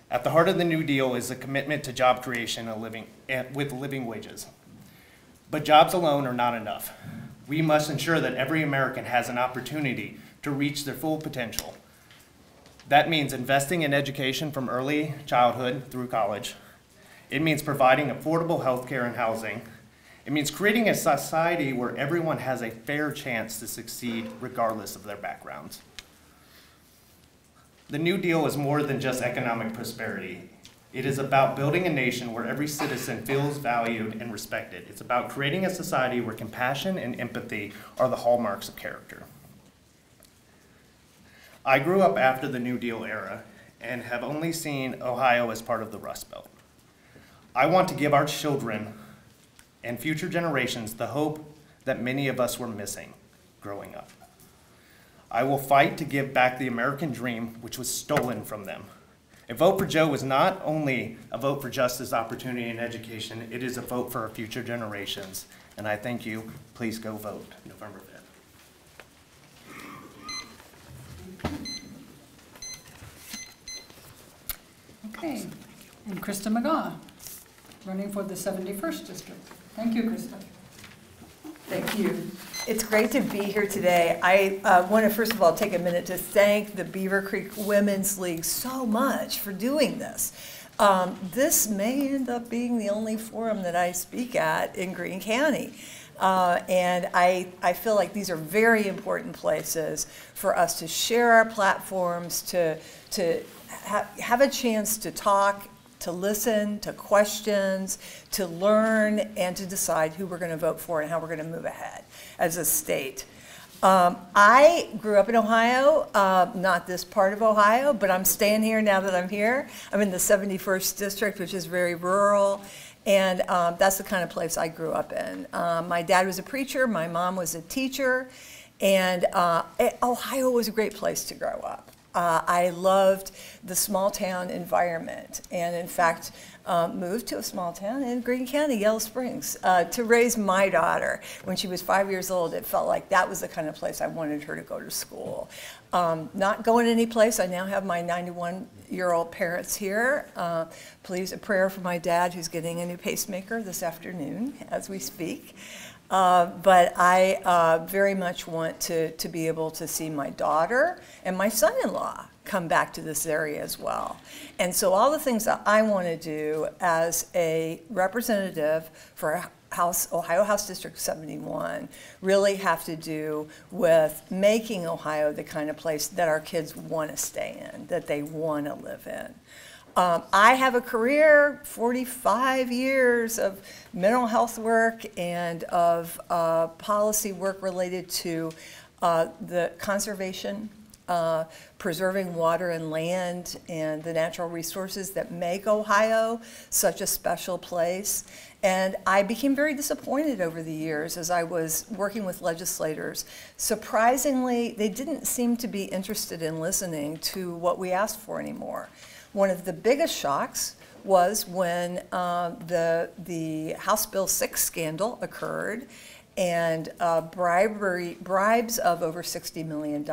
At the heart of the New Deal is a commitment to job creation with living wages. But jobs alone are not enough. We must ensure that every American has an opportunity to reach their full potential. That means investing in education from early childhood through college. It means providing affordable health care and housing. It means creating a society where everyone has a fair chance to succeed regardless of their backgrounds. The New Deal is more than just economic prosperity. It is about building a nation where every citizen feels valued and respected. It's about creating a society where compassion and empathy are the hallmarks of character. I grew up after the New Deal era and have only seen Ohio as part of the Rust Belt. I want to give our children and future generations the hope that many of us were missing growing up. I will fight to give back the American dream which was stolen from them. A vote for Joe is not only a vote for justice, opportunity, and education, it is a vote for our future generations. And I thank you. Please go vote November 5th. Okay, and Krista McGaugh, running for the 71st District. Thank you, Krista. Thank you. It's great to be here today. I want to first of all take a minute to thank the Beavercreek Women's League so much for doing this. This may end up being the only forum that I speak at in Greene County. And I feel like these are very important places for us to share our platforms, to have a chance to talk, to listen to questions, to learn, and to decide who we're going to vote for and how we're going to move ahead as a state. I grew up in Ohio, not this part of Ohio, but I'm staying here now that I'm here. I'm in the 71st District, which is very rural, and that's the kind of place I grew up in. My dad was a preacher, my mom was a teacher, and Ohio was a great place to grow up. I loved the small town environment, and in fact moved to a small town in Greene County, Yellow Springs, to raise my daughter. When she was 5 years old, it felt like that was the kind of place I wanted her to go to school. Not going any place. I now have my 91-year-old parents here. Please, a prayer for my dad, who's getting a new pacemaker this afternoon as we speak. But I very much want to be able to see my daughter and my son-in-law come back to this area as well. And so all the things that I want to do as a representative for Ohio House District 71 really have to do with making Ohio the kind of place that our kids want to stay in, that they want to live in. I have a career, 45 years of mental health work and of policy work related to the conservation, preserving water and land and the natural resources that make Ohio such a special place. And I became very disappointed over the years as I was working with legislators. Surprisingly, they didn't seem to be interested in listening to what we asked for anymore. One of the biggest shocks was when the House Bill 6 scandal occurred, and bribes of over $60 million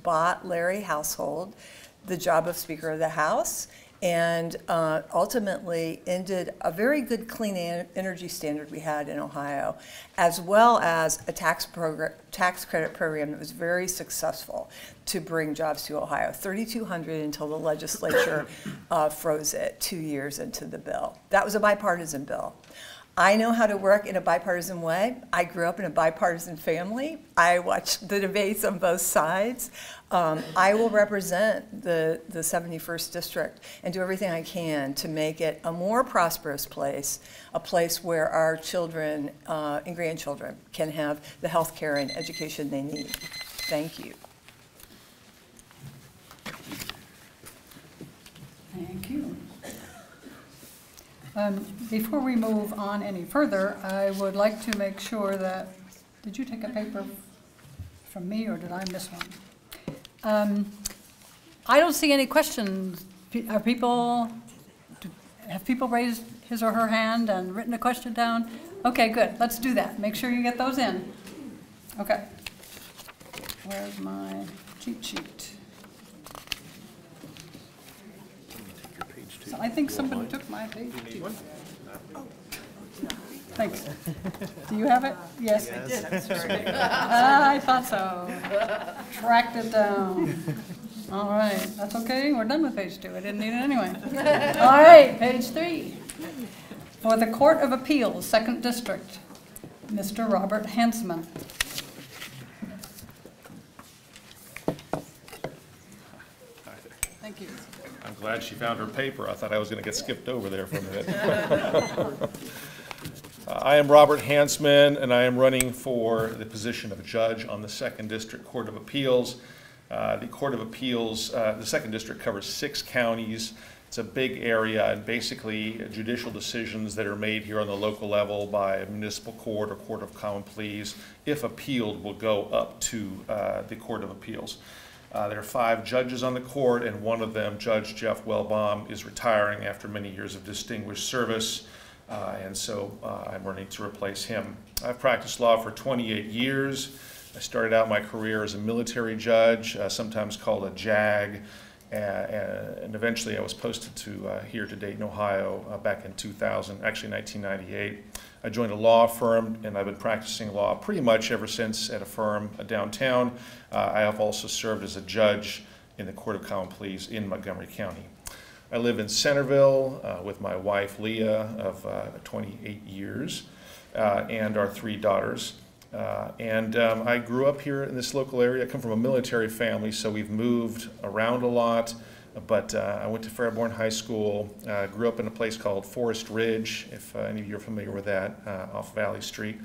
bought Larry Household the job of Speaker of the House, and ultimately ended a very good clean energy standard we had in Ohio, as well as a tax credit program that was very successful to bring jobs to Ohio. 3,200 until the legislature froze it 2 years into the bill. That was a bipartisan bill. I know how to work in a bipartisan way. I grew up in a bipartisan family. I watched the debates on both sides. I will represent the 71st District and do everything I can to make it a more prosperous place, a place where our children and grandchildren can have the health care and education they need. Thank you. Thank you. Before we move on any further, I would like to make sure that, did you take a paper from me or did I miss one? I don't see any questions. Have people raised his or her hand and written a question down? Okay, good. Let's do that. Make sure you get those in. Okay. Where's my cheat sheet? So I think somebody took my page. Thanks. Do you have it? Yes. I did. I'm sorry. I thought so. Tracked it down. All right. That's okay. We're done with page 2. I didn't need it anyway. All right. Page 3. For the Court of Appeals, 2nd District, Mr. Robert Hansman. Thank you. I'm glad she found her paper. I thought I was going to get skipped over there for a minute. I am Robert Hansman, and I am running for the position of judge on the 2nd District Court of Appeals. The Court of Appeals, the 2nd District covers 6 counties. It's a big area, and basically judicial decisions that are made here on the local level by a municipal court or court of common pleas, if appealed, will go up to the Court of Appeals. There are 5 judges on the court, and one of them, Judge Jeff Wellbaum, is retiring after many years of distinguished service, and so I'm running to replace him. I've practiced law for 28 years. I started out my career as a military judge, sometimes called a JAG, and eventually I was posted to here to Dayton, Ohio back in 2000, actually 1998. I joined a law firm, and I've been practicing law pretty much ever since at a firm downtown. I have also served as a judge in the Court of Common Pleas in Montgomery County. I live in Centerville with my wife, Leah, of 28 years, and our 3 daughters. I grew up here in this local area. I come from a military family, so we've moved around a lot. But I went to Fairborn High School, grew up in a place called Forest Ridge, if any of you are familiar with that, off Valley Street,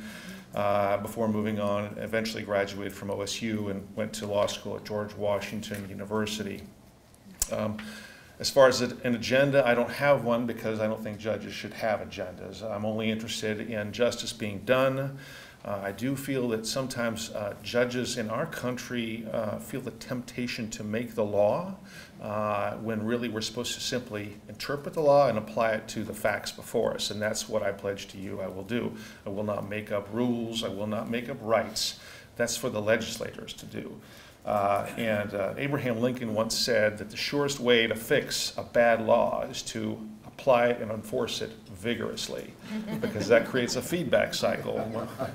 before moving on. Eventually graduated from OSU and went to law school at George Washington University. As far as an agenda, I don't have one because I don't think judges should have agendas. I'm only interested in justice being done. I do feel that sometimes judges in our country feel the temptation to make the law when really we're supposed to simply interpret the law and apply it to the facts before us. And that's what I pledge to you I will do. I will not make up rules. I will not make up rights. That's for the legislators to do. Abraham Lincoln once said that the surest way to fix a bad law is to apply it and enforce it vigorously, because that creates a feedback cycle.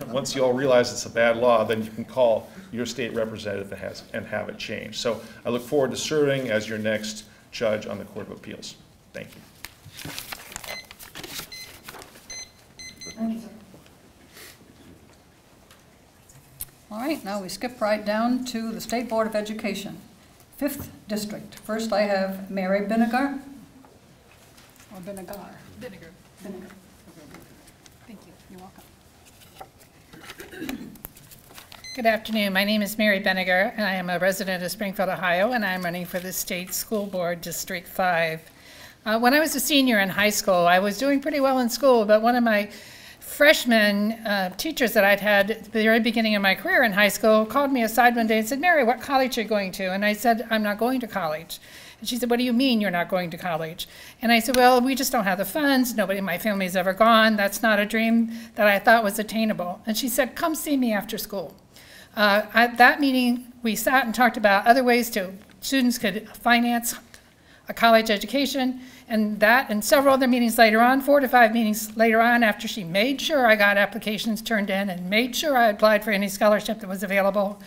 Once you all realize it's a bad law, then you can call your state representative and have it changed. So I look forward to serving as your next judge on the Court of Appeals. Thank you. All right, now we skip right down to the State Board of Education, 5th District. First I have Mary Vinegar, or Vinegar. Vinegar. Vinegar. Thank you. You're welcome. Good afternoon. My name is Mary Vinegar, and I am a resident of Springfield, Ohio, and I'm running for the State School Board District 5. When I was a senior in high school, I was doing pretty well in school, but one of my freshman teachers that I'd had at the very beginning of my career in high school called me aside one day and said, "Mary, what college are you going to?" And I said, "I'm not going to college." And she said, what do you mean you're not going to college? And I said, well, we just don't have the funds. Nobody in my family has ever gone. That's not a dream that I thought was attainable. And she said, come see me after school. At that meeting, we sat and talked about other ways students could finance a college education, and several other meetings later on, 4 to 5 meetings later on, after she made sure I got applications turned in and made sure I applied for any scholarship that was available,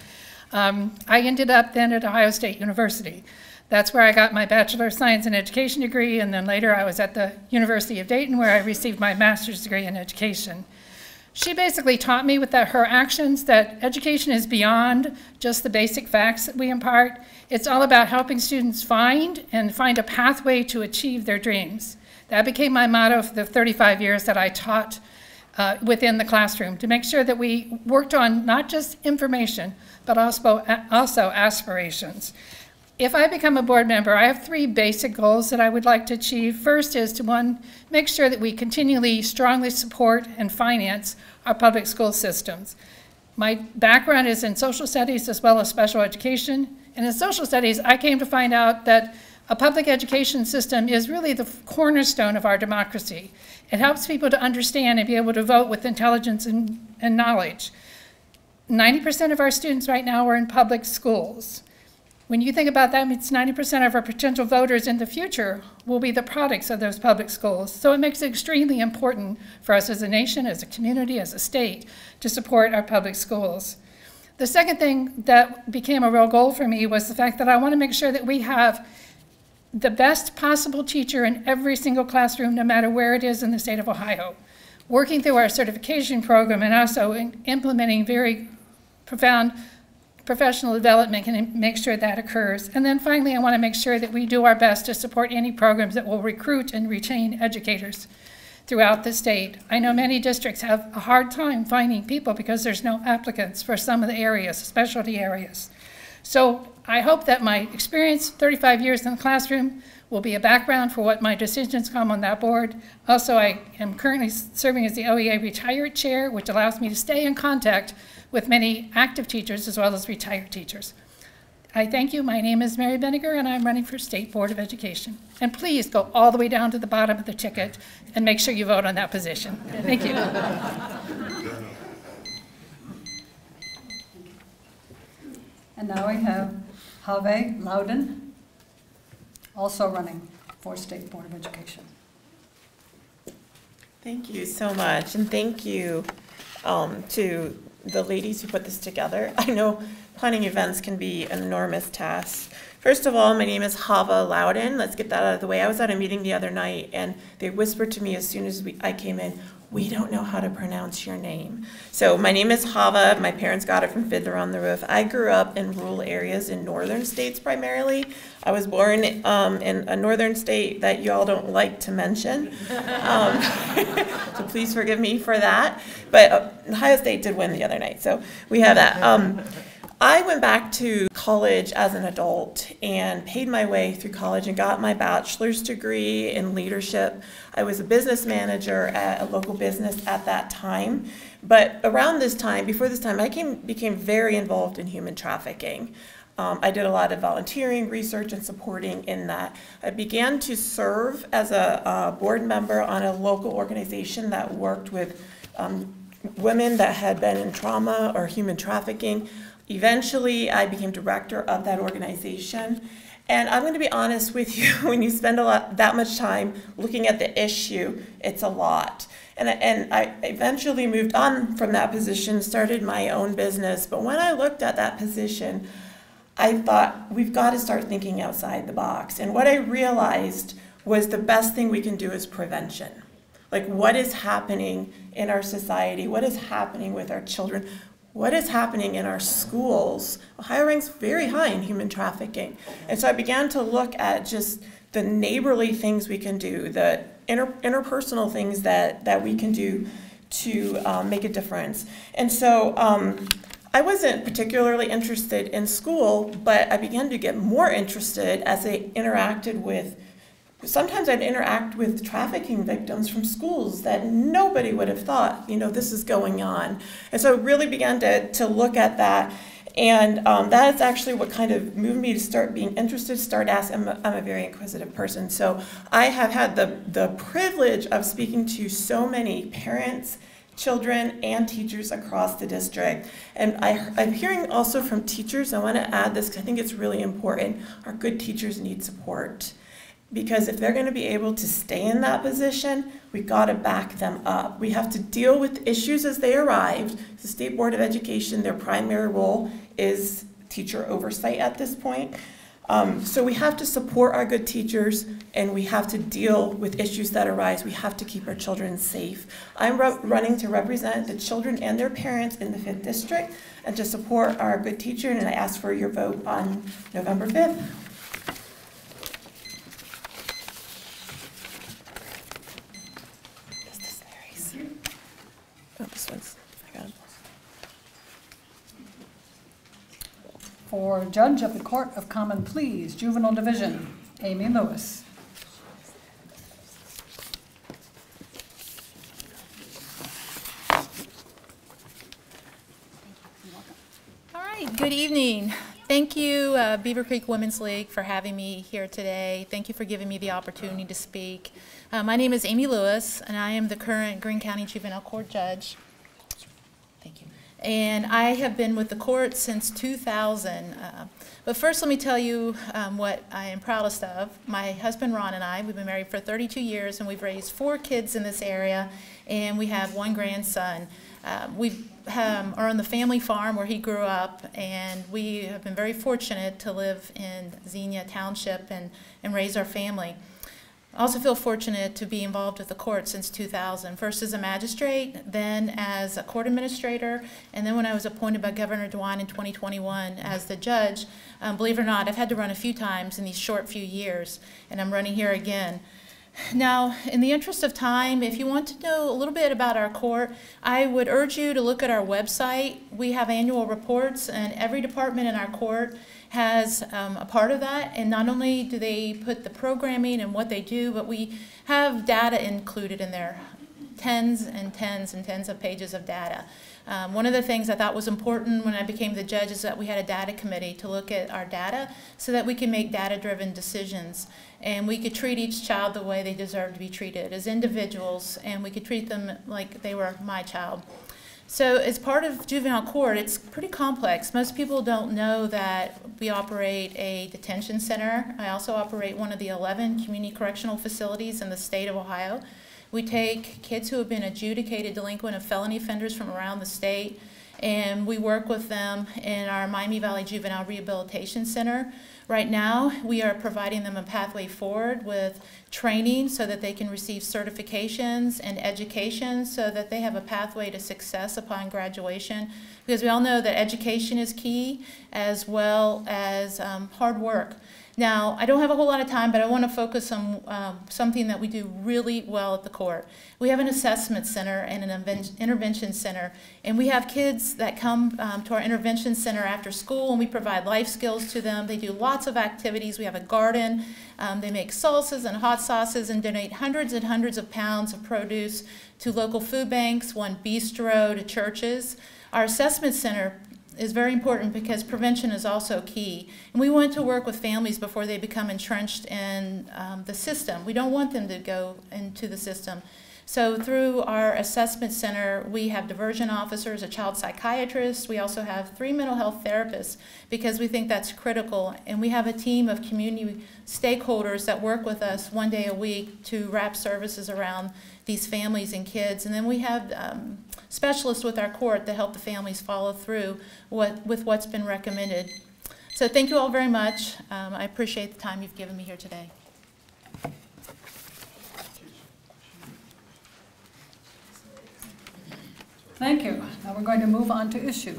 I ended up then at Ohio State University. That's where I got my Bachelor of Science in Education degree, and then later I was at the University of Dayton where I received my master's degree in education. She basically taught me with her actions that education is beyond just the basic facts that we impart. It's all about helping students find a pathway to achieve their dreams. That became my motto for the 35 years that I taught within the classroom, to make sure that we worked on not just information, but also aspirations. If I become a board member, I have 3 basic goals that I would like to achieve. First is to, 1, make sure that we continually strongly support and finance our public school systems. My background is in social studies as well as special education. And in social studies, I came to find out that a public education system is really the cornerstone of our democracy. It helps people to understand and be able to vote with intelligence and knowledge. 90% of our students right now are in public schools. When you think about that, it means 90% of our potential voters in the future will be the products of those public schools. So it makes it extremely important for us as a nation, as a community, as a state, to support our public schools. The second thing that became a real goal for me was the fact that I want to make sure that we have the best possible teacher in every single classroom, no matter where it is in the state of Ohio. Working through our certification program and also implementing very profound professional development can make sure that occurs. And then finally, I want to make sure that we do our best to support any programs that will recruit and retain educators throughout the state. I know many districts have a hard time finding people because there's no applicants for some of the areas, specialty areas. So I hope that my experience, 35 years in the classroom, will be a background for what my decisions come on that board. Also, I am currently serving as the OEA Retired Chair, which allows me to stay in contact with many active teachers as well as retired teachers. I thank you. My name is Mary Benniger, and I'm running for State Board of Education. And please go all the way down to the bottom of the ticket and make sure you vote on that position. Thank you. And now we have Have Loudon, also running for State Board of Education. Thank you so much, and thank you to the ladies who put this together. I know planning events can be an enormous task. First of all, my name is Hava Loudon. Let's get that out of the way. I was at a meeting the other night, and they whispered to me as soon as I came in, we don't know how to pronounce your name. So my name is Hava. My parents got it from Fiddler on the Roof. I grew up in rural areas in northern states primarily. I was born in a northern state that you all don't like to mention. So please forgive me for that. But Ohio State did win the other night, so we have that. I went back to college as an adult and paid my way through college and got my bachelor's degree in leadership. I was a business manager at a local business at that time. But around this time, before this time, I became very involved in human trafficking. I did a lot of volunteering, research, and supporting in that. I began to serve as a board member on a local organization that worked with women that had been in trauma or human trafficking. Eventually, I became director of that organization. And I'm going to be honest with you, when you spend that much time looking at the issue, it's a lot. And I eventually moved on from that position, started my own business. But when I looked at that position, I thought, we've got to start thinking outside the box. And what I realized was the best thing we can do is prevention. Like, what is happening in our society? What is happening with our children? What is happening in our schools? Ohio ranks very high in human trafficking. And so I began to look at just the neighborly things we can do, the interpersonal things that we can do to make a difference. And so I wasn't particularly interested in school, but I began to get more interested as I interacted with Sometimes I'd interact with trafficking victims from schools that nobody would have thought, this is going on. And so I really began to look at that. And that is actually what kind of moved me to start being interested, start asking. I'm a very inquisitive person. So I have had the privilege of speaking to so many parents, children, and teachers across the district. And I'm hearing also from teachers, I want to add this because I think it's really important, our good teachers need support. Because if they're going to be able to stay in that position, we've got to back them up. We have to deal with issues as they arrive. The State Board of Education, their primary role is teacher oversight at this point. So we have to support our good teachers, and we have to deal with issues that arise. We have to keep our children safe. I'm running to represent the children and their parents in the 5th District and to support our good teacher, and I ask for your vote on November 5th. Oh, this one's, I got it. For Judge of the Court of Common Pleas, Juvenile Division, Amy Lewis. All right, good evening. Thank you, Beavercreek Women's League, for having me here today. Thank you for giving me the opportunity to speak. My name is Amy Lewis, and I am the current Greene County Juvenile Court Judge. Thank you. And I have been with the court since 2000. But first, let me tell you what I am proudest of. My husband, Ron, and I, we've been married for 32 years, and we've raised 4 kids in this area, and we have 1 grandson. We are on the family farm where he grew up, and we have been very fortunate to live in Xenia Township and raise our family. I also feel fortunate to be involved with the court since 2000, first as a magistrate, then as a court administrator, and then when I was appointed by Governor DeWine in 2021 as the judge. Believe it or not, I've had to run a few times in these short few years, and I'm running here again. Now, in the interest of time, if you want to know a little bit about our court, I would urge you to look at our website. We have annual reports, and every department in our court has a part of that. And not only do they put the programming and what they do, but we have data included in there, tens and tens and tens of pages of data. One of the things I thought was important when I became the judge is that we had a data committee to look at our data so that we can make data-driven decisions. And we could treat each child the way they deserve to be treated, as individuals, and we could treat them like they were my child. So as part of juvenile court, it's pretty complex. Most people don't know that we operate a detention center. I also operate one of the 11 community correctional facilities in the state of Ohio. We take kids who have been adjudicated delinquent of felony offenders from around the state, and we work with them in our Miami Valley Juvenile Rehabilitation Center. Right now, we are providing them a pathway forward with training so that they can receive certifications and education so that they have a pathway to success upon graduation. Because we all know that education is key as well as hard work. Now, I don't have a whole lot of time, but I want to focus on something that we do really well at the court. We have an assessment center and an intervention center, and we have kids that come to our intervention center after school, and we provide life skills to them. They do lots of activities. We have a garden. They make salsas and hot sauces and donate hundreds and hundreds of pounds of produce to local food banks, one bistro, to churches. Our assessment center is very important because prevention is also key. And we want to work with families before they become entrenched in the system. We don't want them to go into the system. So through our assessment center, we have diversion officers, a child psychiatrist. We also have 3 mental health therapists because we think that's critical. And we have a team of community stakeholders that work with us 1 day a week to wrap services around these families and kids. And then we have specialists with our court that help the families follow through with what's been recommended. So thank you all very much. I appreciate the time you've given me here today. Thank you. Now we're going to move on to issues.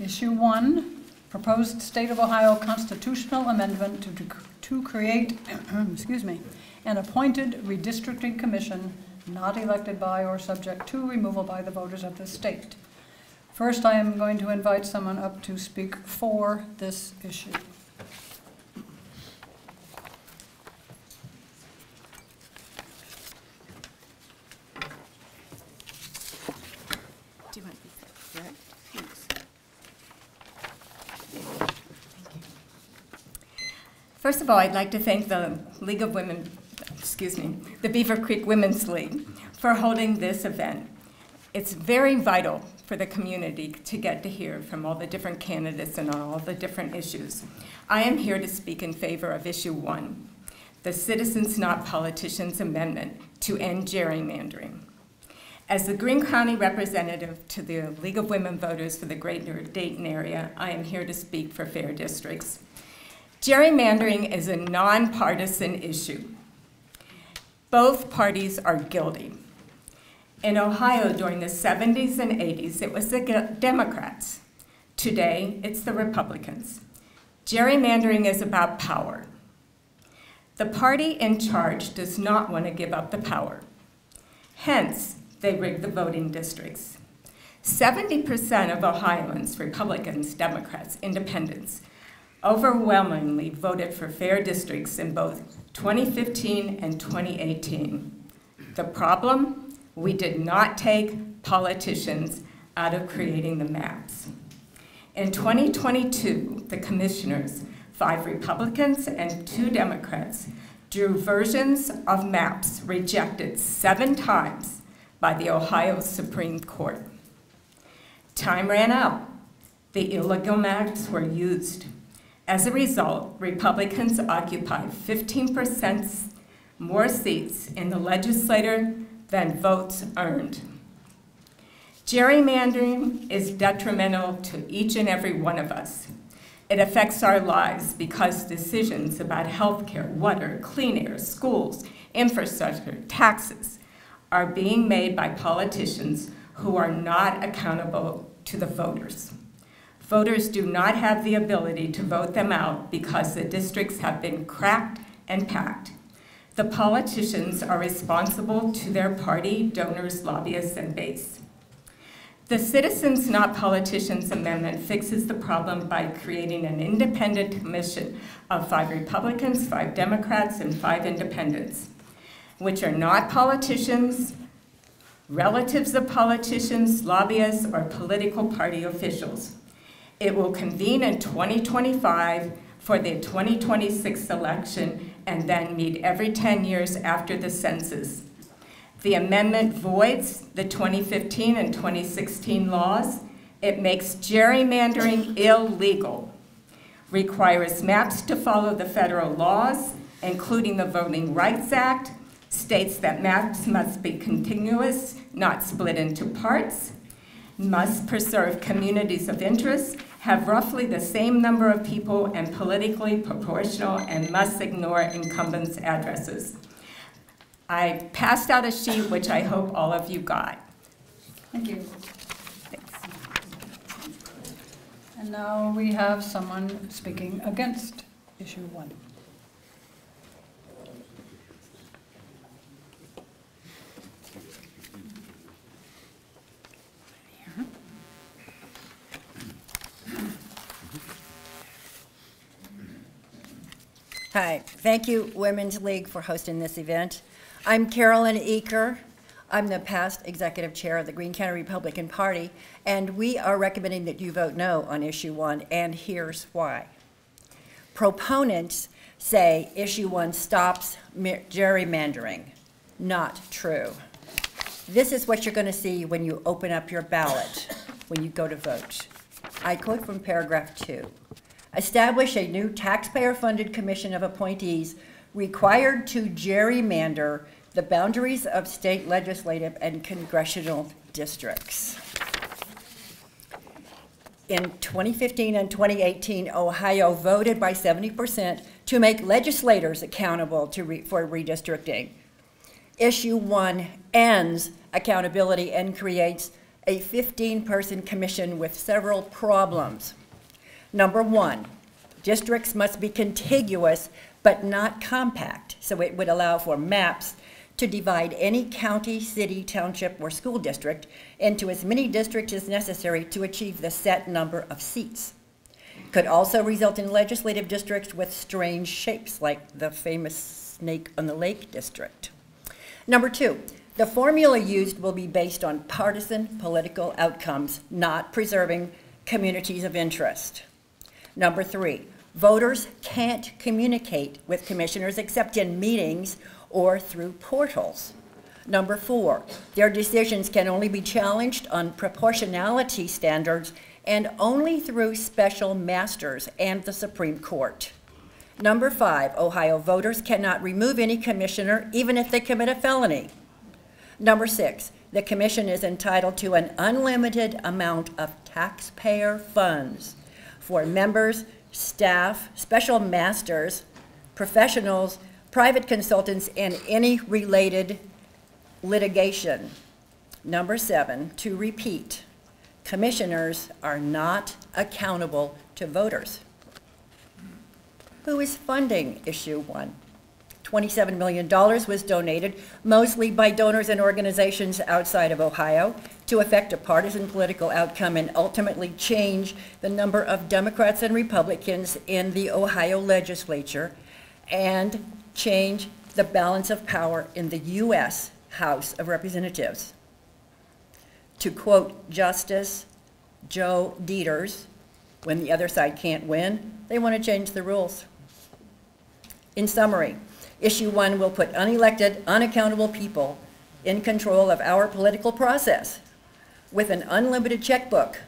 Issue 1, proposed State of Ohio constitutional amendment to create excuse me, an appointed redistricting commission not elected by or subject to removal by the voters of the state. First, I am going to invite someone up to speak for this issue. First of all, I'd like to thank the League of Women, the Beavercreek Women's League for holding this event. It's very vital for the community to get to hear from all the different candidates and all the different issues. I am here to speak in favor of issue 1, the Citizens Not Politicians Amendment to end gerrymandering. As the Greene County representative to the League of Women Voters for the Greater Dayton area, I am here to speak for fair districts. Gerrymandering is a nonpartisan issue. Both parties are guilty. In Ohio during the 70s and 80s, it was the Democrats. Today, it's the Republicans. Gerrymandering is about power. The party in charge does not want to give up the power. Hence, they rig the voting districts. 70% of Ohioans, Republicans, Democrats, Independents, overwhelmingly voted for fair districts in both 2015 and 2018. The problem? We did not take politicians out of creating the maps. In 2022, the commissioners, 5 Republicans and 2 Democrats, drew versions of maps rejected 7 times by the Ohio Supreme Court. Time ran out. The illegal maps were used. As a result, Republicans occupied 15% more seats in the legislature than votes earned. Gerrymandering is detrimental to each and every one of us. It affects our lives because decisions about health care, water, clean air, schools, infrastructure, taxes are being made by politicians who are not accountable to the voters. Voters do not have the ability to vote them out because the districts have been cracked and packed. The politicians are responsible to their party, donors, lobbyists, and base. The Citizens Not Politicians Amendment fixes the problem by creating an independent commission of 5 Republicans, 5 Democrats, and 5 independents, which are not politicians, relatives of politicians, lobbyists, or political party officials. It will convene in 2025 for the 2026 election and then meet every 10 years after the census. The amendment voids the 2015 and 2016 laws. It makes gerrymandering illegal, requires maps to follow the federal laws, including the Voting Rights Act, states that maps must be contiguous, not split into parts, must preserve communities of interest, have roughly the same number of people and politically proportional, and must ignore incumbents' addresses. I passed out a sheet which I hope all of you got. Thank you. Thanks. And now we have someone speaking against issue 1. Hi, thank you Women's League for hosting this event. I'm Carolyn Eaker. I'm the past executive chair of the Greene County Republican Party, and we are recommending that you vote no on issue 1, and here's why. Proponents say issue 1 stops gerrymandering. Not true. This is what you're going to see when you open up your ballot, when you go to vote. I quote from paragraph 2. Establish a new taxpayer-funded commission of appointees required to gerrymander the boundaries of state legislative and congressional districts. In 2015 and 2018, Ohio voted by 70% to make legislators accountable for redistricting. Issue 1 ends accountability and creates a 15-person commission with several problems. Number 1, districts must be contiguous but not compact, so it would allow for maps to divide any county, city, township, or school district into as many districts as necessary to achieve the set number of seats. Could also result in legislative districts with strange shapes, like the famous Snake on the Lake district. Number 2, the formula used will be based on partisan political outcomes, not preserving communities of interest. Number 3, Voters can't communicate with commissioners except in meetings or through portals. Number 4, their decisions can only be challenged on proportionality standards and only through special masters and the Supreme Court. Number 5, Ohio voters cannot remove any commissioner even if they commit a felony. Number 6, the commission is entitled to an unlimited amount of taxpayer funds for members, staff, special masters, professionals, private consultants, and any related litigation. Number 7, to repeat, commissioners are not accountable to voters. Who is funding issue 1? $27 million was donated, mostly by donors and organizations outside of Ohio, to effect a partisan political outcome and ultimately change the number of Democrats and Republicans in the Ohio legislature and change the balance of power in the U.S. House of Representatives. To quote Justice Joe Dieters, when the other side can't win, they want to change the rules. In summary, issue 1 will put unelected, unaccountable people in control of our political process with an unlimited checkbook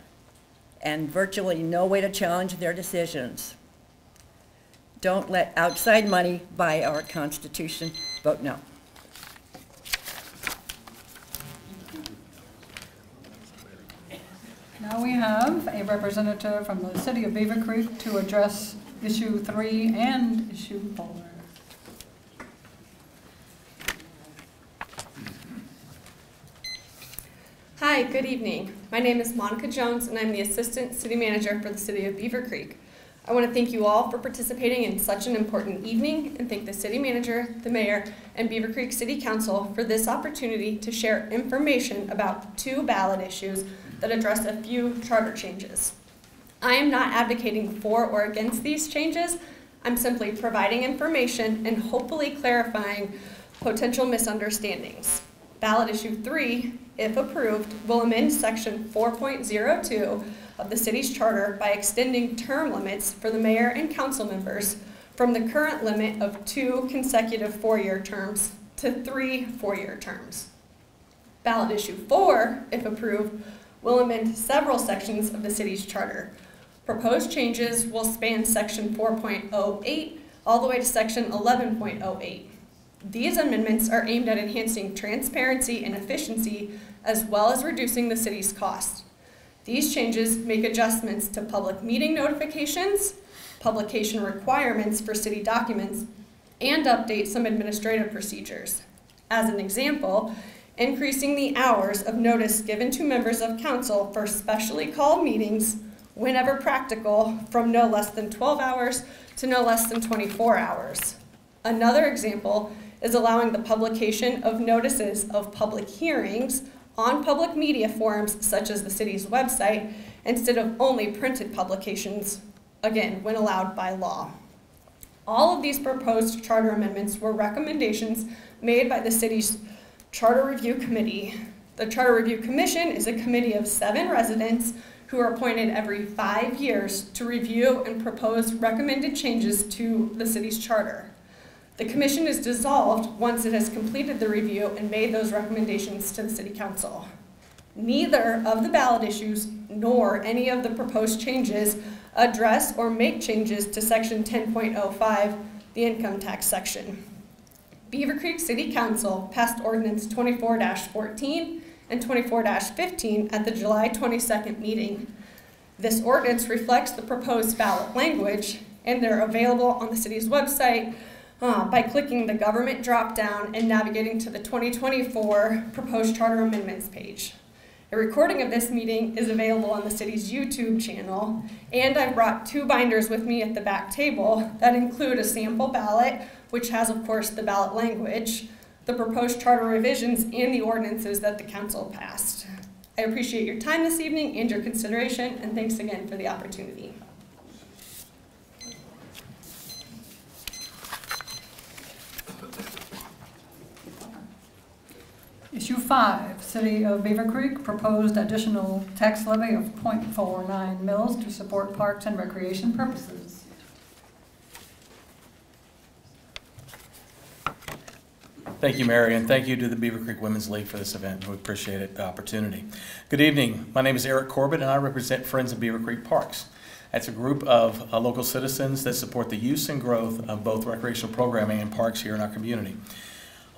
and virtually no way to challenge their decisions. Don't let outside money buy our Constitution. Vote no. Now we have a representative from the city of Beavercreek to address issue 3 and issue 4. Hi, good evening. My name is Monica Jones, and I'm the Assistant City Manager for the City of Beavercreek. I want to thank you all for participating in such an important evening and thank the City Manager, the Mayor, and Beavercreek City Council for this opportunity to share information about 2 ballot issues that address a few charter changes. I am not advocating for or against these changes. I'm simply providing information and hopefully clarifying potential misunderstandings. Ballot issue 3, if approved, will amend section 4.02 of the city's charter by extending term limits for the mayor and council members from the current limit of 2 consecutive 4-year terms to 3 4-year terms. Ballot issue 4, if approved, will amend several sections of the city's charter. Proposed changes will span section 4.08 all the way to section 11.08. These amendments are aimed at enhancing transparency and efficiency as well as reducing the city's costs. These changes make adjustments to public meeting notifications, publication requirements for city documents, and update some administrative procedures. As an example, increasing the hours of notice given to members of council for specially called meetings whenever practical from no less than 12 hours to no less than 24 hours. Another example is allowing the publication of notices of public hearings on public media forums such as the city's website instead of only printed publications, again, when allowed by law. All of these proposed charter amendments were recommendations made by the city's Charter Review Committee. The Charter Review Commission is a committee of 7 residents who are appointed every 5 years to review and propose recommended changes to the city's charter. The commission is dissolved once it has completed the review and made those recommendations to the City Council. Neither of the ballot issues nor any of the proposed changes address or make changes to Section 10.05, the income tax section. Beavercreek City Council passed Ordinance 24-14 and 24-15 at the July 22nd meeting. This ordinance reflects the proposed ballot language, and they're available on the city's website by clicking the government drop-down and navigating to the 2024 proposed charter amendments page. A recording of this meeting is available on the city's YouTube channel, and I've brought 2 binders with me at the back table that include a sample ballot, which has, of course, the ballot language, the proposed charter revisions, and the ordinances that the council passed. I appreciate your time this evening and your consideration, and thanks again for the opportunity. Issue 5, City of Beavercreek proposed additional tax levy of .49 mils to support parks and recreation purposes. Thank you, Mary, and thank you to the Beavercreek Women's League for this event. We appreciate it, the opportunity. Good evening. My name is Eric Corbett, and I represent Friends of Beavercreek Parks. That's a group of local citizens that support the use and growth of both recreational programming and parks here in our community.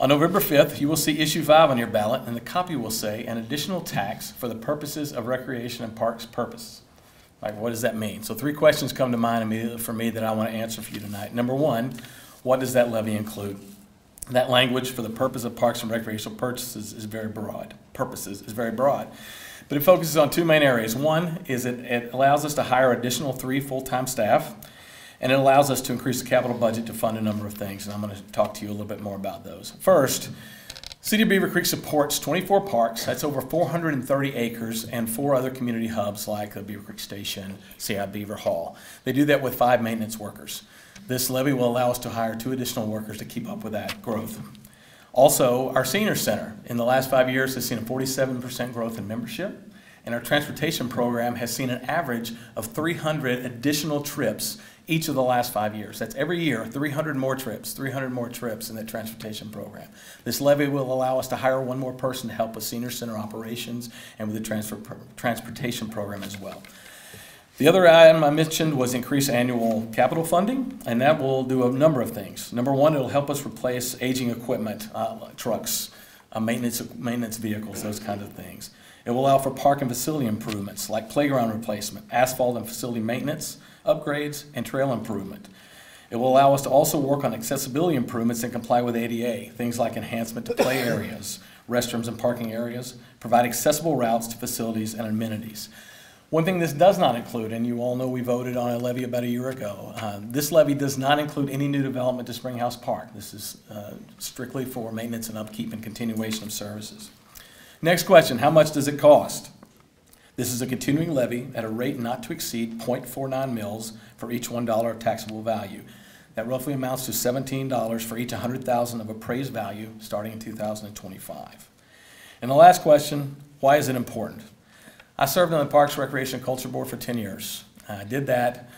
On November 5th, you will see issue 5 on your ballot, and the copy will say an additional tax for the purposes of recreation and parks purpose. Like, what does that mean? So 3 questions come to mind immediately for me that I want to answer for you tonight. Number 1, what does that levy include? That language for the purpose of parks and recreational purposes is very broad. But it focuses on 2 main areas. One is it allows us to hire additional 3 full-time staff, and it allows us to increase the capital budget to fund a number of things, and I'm going to talk to you a little bit more about those. First, City of Beavercreek supports 24 parks, that's over 430 acres, and 4 other community hubs like the Beavercreek Station, CI Beaver Hall. They do that with 5 maintenance workers. This levy will allow us to hire 2 additional workers to keep up with that growth. Also, our senior center in the last 5 years has seen a 47% growth in membership, and our transportation program has seen an average of 300 additional trips each of the last 5 years. That's every year, 300 more trips in that transportation program. This levy will allow us to hire 1 more person to help with senior center operations and with the transportation program as well. The other item I mentioned was increased annual capital funding, and that will do a number of things. Number 1, it'll help us replace aging equipment, trucks, maintenance vehicles, those kinds of things. It will allow for park and facility improvements like playground replacement, asphalt and facility maintenance, upgrades, and trail improvement. It will allow us to also work on accessibility improvements and comply with ADA, things like enhancement to play areas, restrooms and parking areas, provide accessible routes to facilities and amenities. One thing this does not include, and you all know we voted on a levy about a year ago, this levy does not include any new development to Springhouse Park. This is strictly for maintenance and upkeep and continuation of services. Next question, how much does it cost? This is a continuing levy at a rate not to exceed 0.49 mils for each $1 of taxable value. That roughly amounts to $17 for each $100,000 of appraised value starting in 2025. And the last question, why is it important? I served on the Parks, Recreation, and Culture Board for 10 years. I did that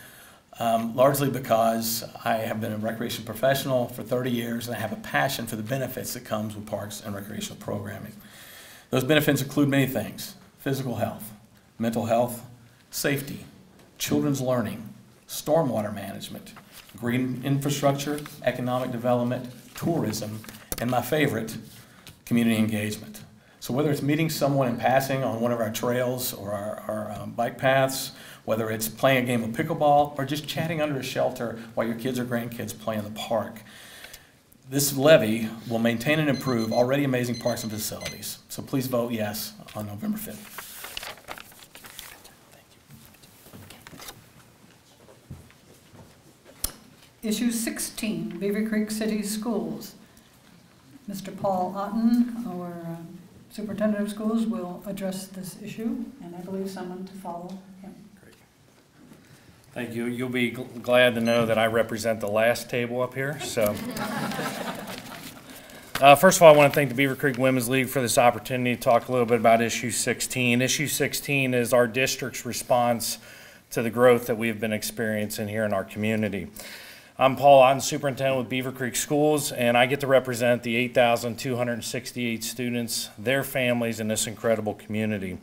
largely because I have been a recreation professional for 30 years and I have a passion for the benefits that comes with parks and recreational programming. Those benefits include many things: physical health, mental health, safety, children's learning, stormwater management, green infrastructure, economic development, tourism, and my favorite, community engagement. So whether it's meeting someone in passing on one of our trails or our bike paths, whether it's playing a game of pickleball or just chatting under a shelter while your kids or grandkids play in the park, this levy will maintain and improve already amazing parks and facilities. So please vote yes on November 5th. Issue 16, Beavercreek City Schools. Mr. Paul Otten, our Superintendent of Schools, will address this issue, and I believe someone to follow him. Thank you. You'll be glad to know that I represent the last table up here. So, first of all, I want to thank the Beavercreek Women's League for this opportunity to talk a little bit about Issue 16. Issue 16 is our district's response to the growth that we have been experiencing here in our community. I'm Paul Otten, Superintendent with Beavercreek Schools, and I get to represent the 8,268 students, their families, in this incredible community.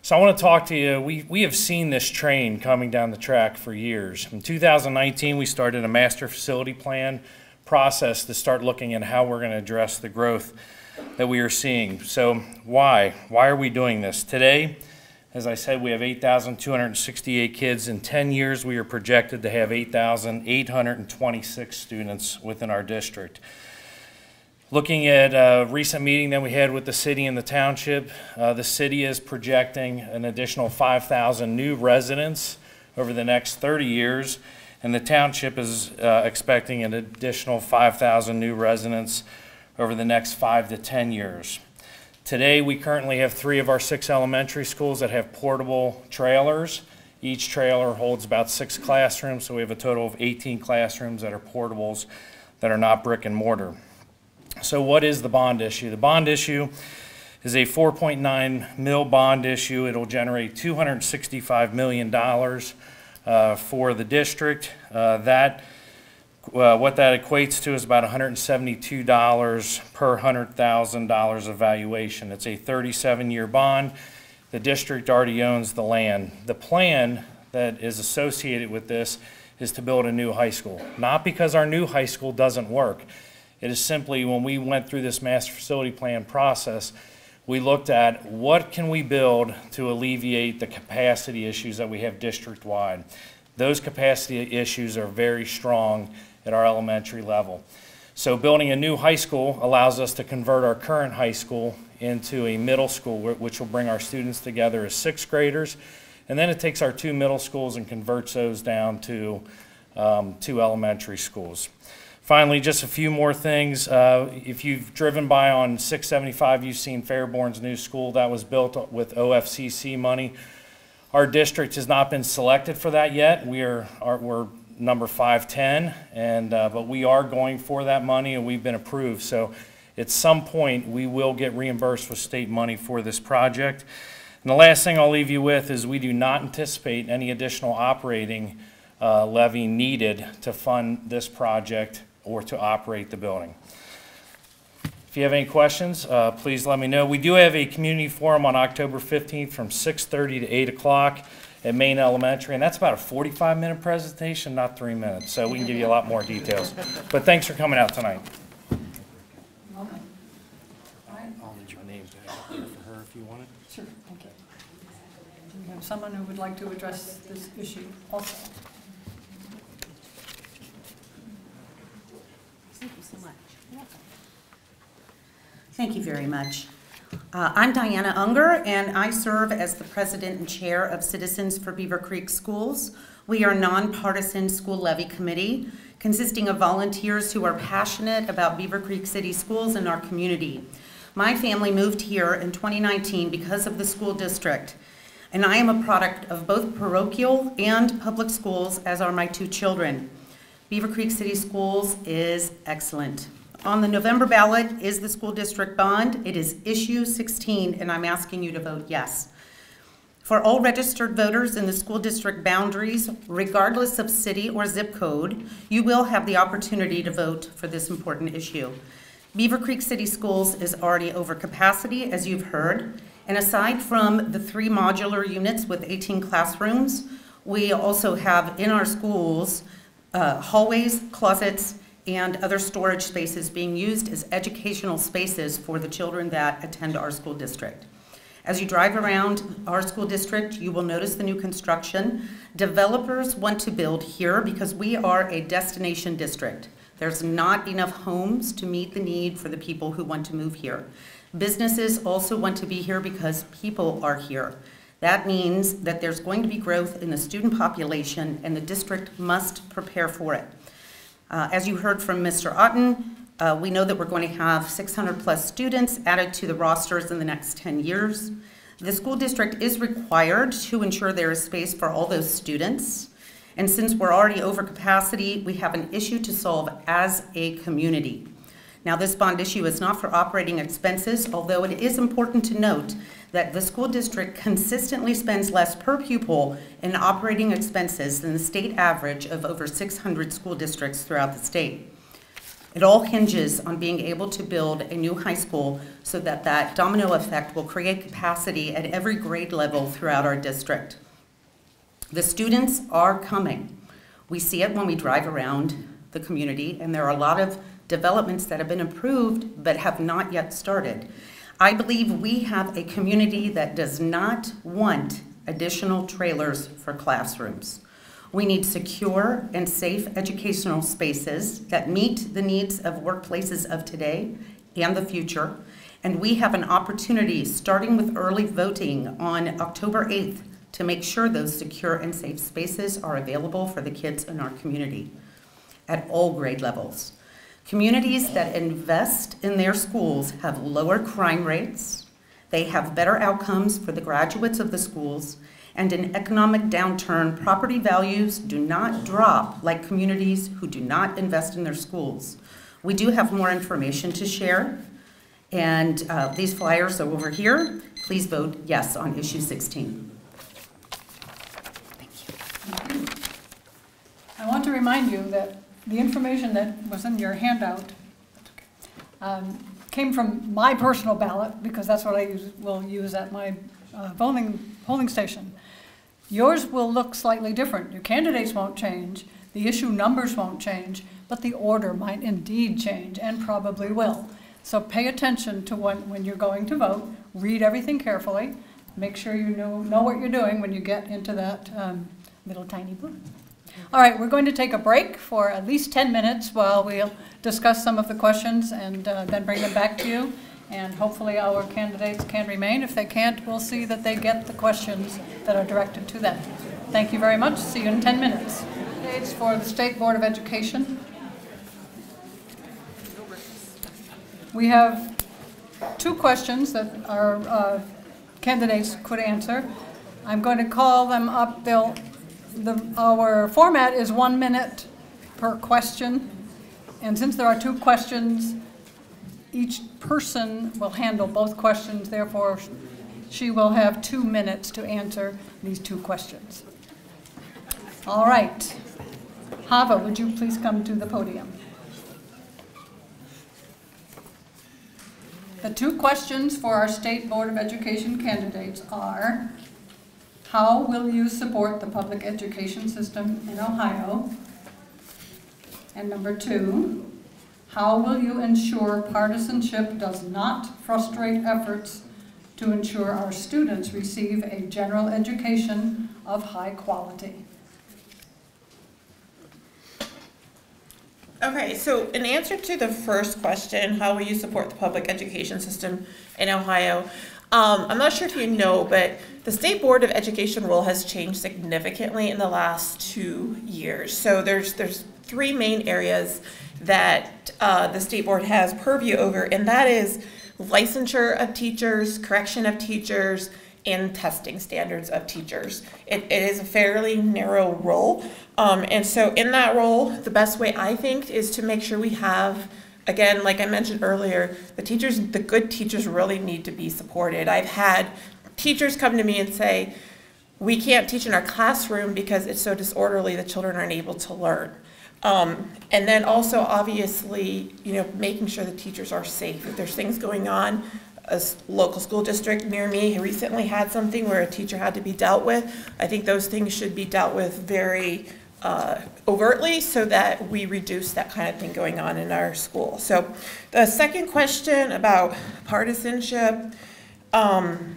So I want to talk to you. We have seen this train coming down the track for years. In 2019, we started a master facility plan process to start looking at how we're going to address the growth that we are seeing. So why? Why are we doing this? Today, as I said, we have 8,268 kids. In 10 years, we are projected to have 8,826 students within our district. Looking at a recent meeting that we had with the city and the township, the city is projecting an additional 5,000 new residents over the next 30 years, and the township is expecting an additional 5,000 new residents over the next 5 to 10 years. Today, we currently have 3 of our 6 elementary schools that have portable trailers. Each trailer holds about 6 classrooms, so we have a total of 18 classrooms that are portables that are not brick and mortar. So what is the bond issue? The bond issue is a 4.9 mil bond issue. It'll generate $265 million for the district. That What that equates to is about $172 per $100,000 of valuation. It's a 37-year bond. The district already owns the land. The plan that is associated with this is to build a new high school. Not because our new high school doesn't work. It is simply when we went through this master facility plan process, we looked at what can we build to alleviate the capacity issues that we have district-wide. Those capacity issues are very strong at our elementary level. So building a new high school allows us to convert our current high school into a middle school, which will bring our students together as sixth graders. And then it takes our two middle schools and converts those down to two elementary schools. Finally, just a few more things. If you've driven by on 675, you've seen Fairborn's new school. That was built with OFCC money. Our district has not been selected for that yet. We're number 510, but we are going for that money, and we've been approved. So at some point, we will get reimbursed with state money for this project. And the last thing I'll leave you with is we do not anticipate any additional operating levy needed to fund this project or to operate the building. If you have any questions, please let me know. We do have a community forum on October 15th from 6:30 to 8 o'clock at Main Elementary, and that's about a 45-minute presentation, not 3 minutes, so we can give you a lot more details. But thanks for coming out tonight. Welcome. All right. I'll need your name to have here for her if you want it. Sure, okay. Do we have someone who would like to address this issue also? Thank you so much. Thank you very much. I'm Diana Unger, and I serve as the president and chair of Citizens for Beavercreek Schools. We are a nonpartisan school levy committee consisting of volunteers who are passionate about Beavercreek City Schools and our community. My family moved here in 2019 because of the school district, and I am a product of both parochial and public schools, as are my two children. Beavercreek City Schools is excellent. On the November ballot is the school district bond. It is issue 16, and I'm asking you to vote yes. For all registered voters in the school district boundaries, regardless of city or zip code, you will have the opportunity to vote for this important issue. Beavercreek City Schools is already over capacity, as you've heard, and aside from the 3 modular units with 18 classrooms, we also have in our schools hallways, closets, and other storage spaces being used as educational spaces for the children that attend our school district. As you drive around our school district, you will notice the new construction. Developers want to build here because we are a destination district. There's not enough homes to meet the need for the people who want to move here. Businesses also want to be here because people are here. That means that there's going to be growth in the student population, and the district must prepare for it. As you heard from Mr. Otten, we know that we're going to have 600 plus students added to the rosters in the next 10 years. The school district is required to ensure there is space for all those students. And since we're already over capacity, we have an issue to solve as a community. Now, this bond issue is not for operating expenses, although it is important to note that the school district consistently spends less per pupil in operating expenses than the state average of over 600 school districts throughout the state. It all hinges on being able to build a new high school so that that domino effect will create capacity at every grade level throughout our district. The students are coming. We see it when we drive around the community, and there are a lot of developments that have been approved but have not yet started. I believe we have a community that does not want additional trailers for classrooms. We need secure and safe educational spaces that meet the needs of workplaces of today and the future. And we have an opportunity, starting with early voting on October 8th, to make sure those secure and safe spaces are available for the kids in our community at all grade levels. Communities that invest in their schools have lower crime rates, they have better outcomes for the graduates of the schools, and in economic downturn, property values do not drop like communities who do not invest in their schools. We do have more information to share, and these flyers are over here. Please vote yes on issue 16. Thank you. I want to remind you that The information that was in your handout came from my personal ballot, because that's what I will use at my polling station. Yours will look slightly different. Your candidates won't change, the issue numbers won't change, but the order might indeed change, and probably will. So pay attention to when you're going to vote, read everything carefully, make sure you know what you're doing when you get into that little tiny booth. All right, we're going to take a break for at least 10 minutes while we'll discuss some of the questions and then bring them back to you. And hopefully our candidates can remain. If they can't, we'll see that they get the questions that are directed to them. Thank you very much. See you in 10 minutes. Dates for the State Board of Education. We have 2 questions that our candidates could answer. I'm going to call them up. Our format is 1 minute per question, and since there are 2 questions, each person will handle both questions. Therefore, she will have 2 minutes to answer these 2 questions. All right. Hava, would you please come to the podium? The 2 questions for our State Board of Education candidates are: how will you support the public education system in Ohio? And number 2, how will you ensure partisanship does not frustrate efforts to ensure our students receive a general education of high quality? Okay, so in answer to the first question, how will you support the public education system in Ohio? I'm not sure if you know, but the State Board of Education role has changed significantly in the last 2 years. So there's 3 main areas that the State Board has purview over, and that is licensure of teachers, correction of teachers, and testing standards of teachers. It is a fairly narrow role. And so in that role, the best way I think is to make sure we have, again, like I mentioned earlier, the good teachers really need to be supported. I've had teachers come to me and say, we can't teach in our classroom because it's so disorderly, the children aren't able to learn. And then also, obviously, making sure the teachers are safe. If there's things going on, a local school district near me recently had something where a teacher had to be dealt with. I think those things should be dealt with very overtly so that we reduce that kind of thing going on in our school. So the second question about partisanship, for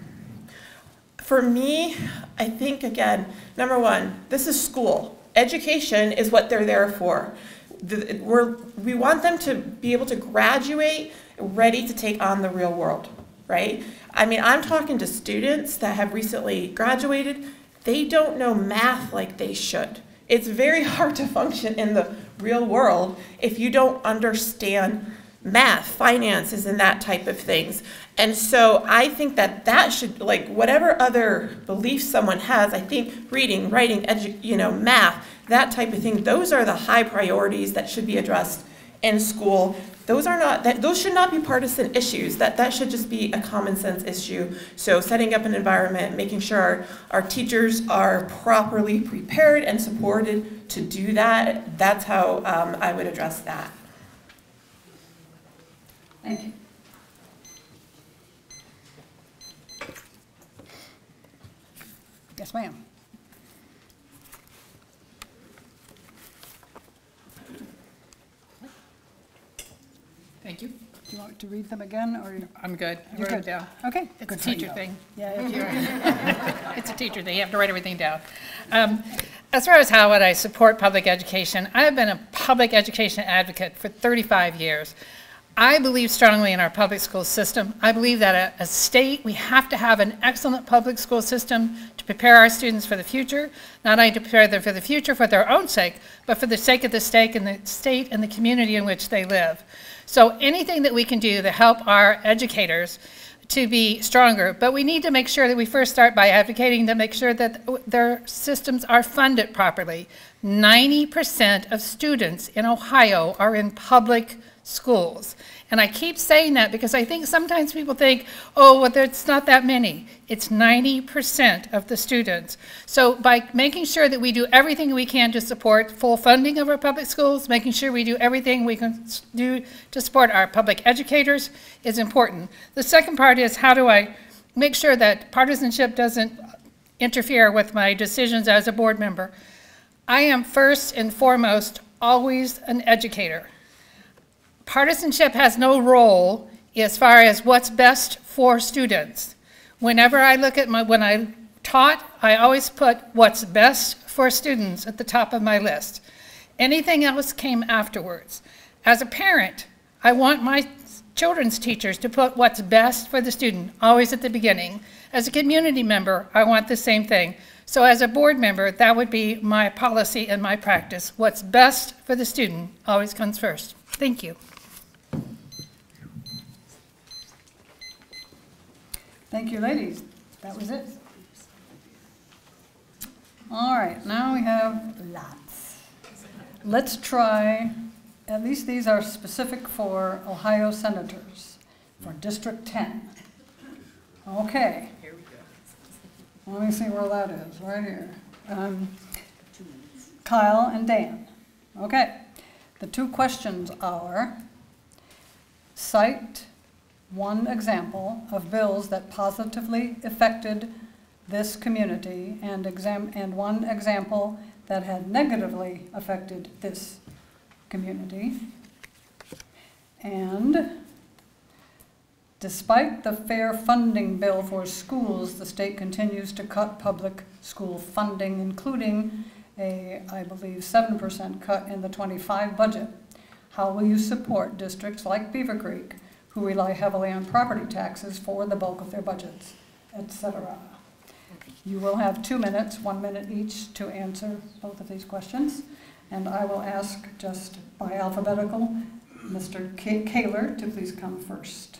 me, I think, again, number 1, this is school. Education is what they're there for. We want them to be able to graduate ready to take on the real world, right? I mean, I'm talking to students that have recently graduated. They don't know math like they should. It's very hard to function in the real world if you don't understand math, finances, and that type of things. And so I think that should, like, whatever other beliefs someone has, I think reading, writing, math, that type of thing, those are the high priorities that should be addressed in school. Those should not be partisan issues. That should just be a common sense issue. So setting up an environment, making sure our teachers are properly prepared and supported to do that, that's how I would address that. Thank you. Yes, ma'am. Thank you. Do you want to read them again, or I'm good. You're I wrote good. it down. Okay. It's Good a for teacher you. thing. Yeah. It's a teacher thing. You have to write everything down. As far as how would I support public education, I've been a public education advocate for 35 years. I believe strongly in our public school system. I believe that as a state, we have to have an excellent public school system to prepare our students for the future, not only to prepare them for the future for their own sake, but for the sake of the state and the community in which they live. So anything that we can do to help our educators to be stronger, but we need to make sure that we first start by advocating to make sure that their systems are funded properly. 90% of students in Ohio are in public schools. And I keep saying that because I think sometimes people think, oh, well, it's not that many. It's 90% of the students. So by making sure that we do everything we can to support full funding of our public schools, making sure we do everything we can do to support our public educators is important. The second part is, how do I make sure that partisanship doesn't interfere with my decisions as a board member? I am first and foremost always an educator. Partisanship has no role as far as what's best for students. Whenever I look at when I taught, I always put what's best for students at the top of my list. Anything else came afterwards. As a parent, I want my children's teachers to put what's best for the student always at the beginning. As a community member, I want the same thing. So as a board member, that would be my policy and my practice. What's best for the student always comes first. Thank you. Thank you, ladies. That was it. All right, now we have lots. Let's try, at least these are specific for Ohio senators, for District 10. Okay. Let me see where that is, right here. Kyle and Dan. Okay. The two questions are, cite one example of bills that positively affected this community and one example that had negatively affected this community. And despite the fair funding bill for schools, the state continues to cut public school funding, including a, I believe, 7% cut in the '25 budget. How will you support districts like Beavercreek, who rely heavily on property taxes for the bulk of their budgets, etc.? You will have 2 minutes, 1 minute each, to answer both of these questions. And I will ask, just by alphabetical, Mr. Kaler to please come first.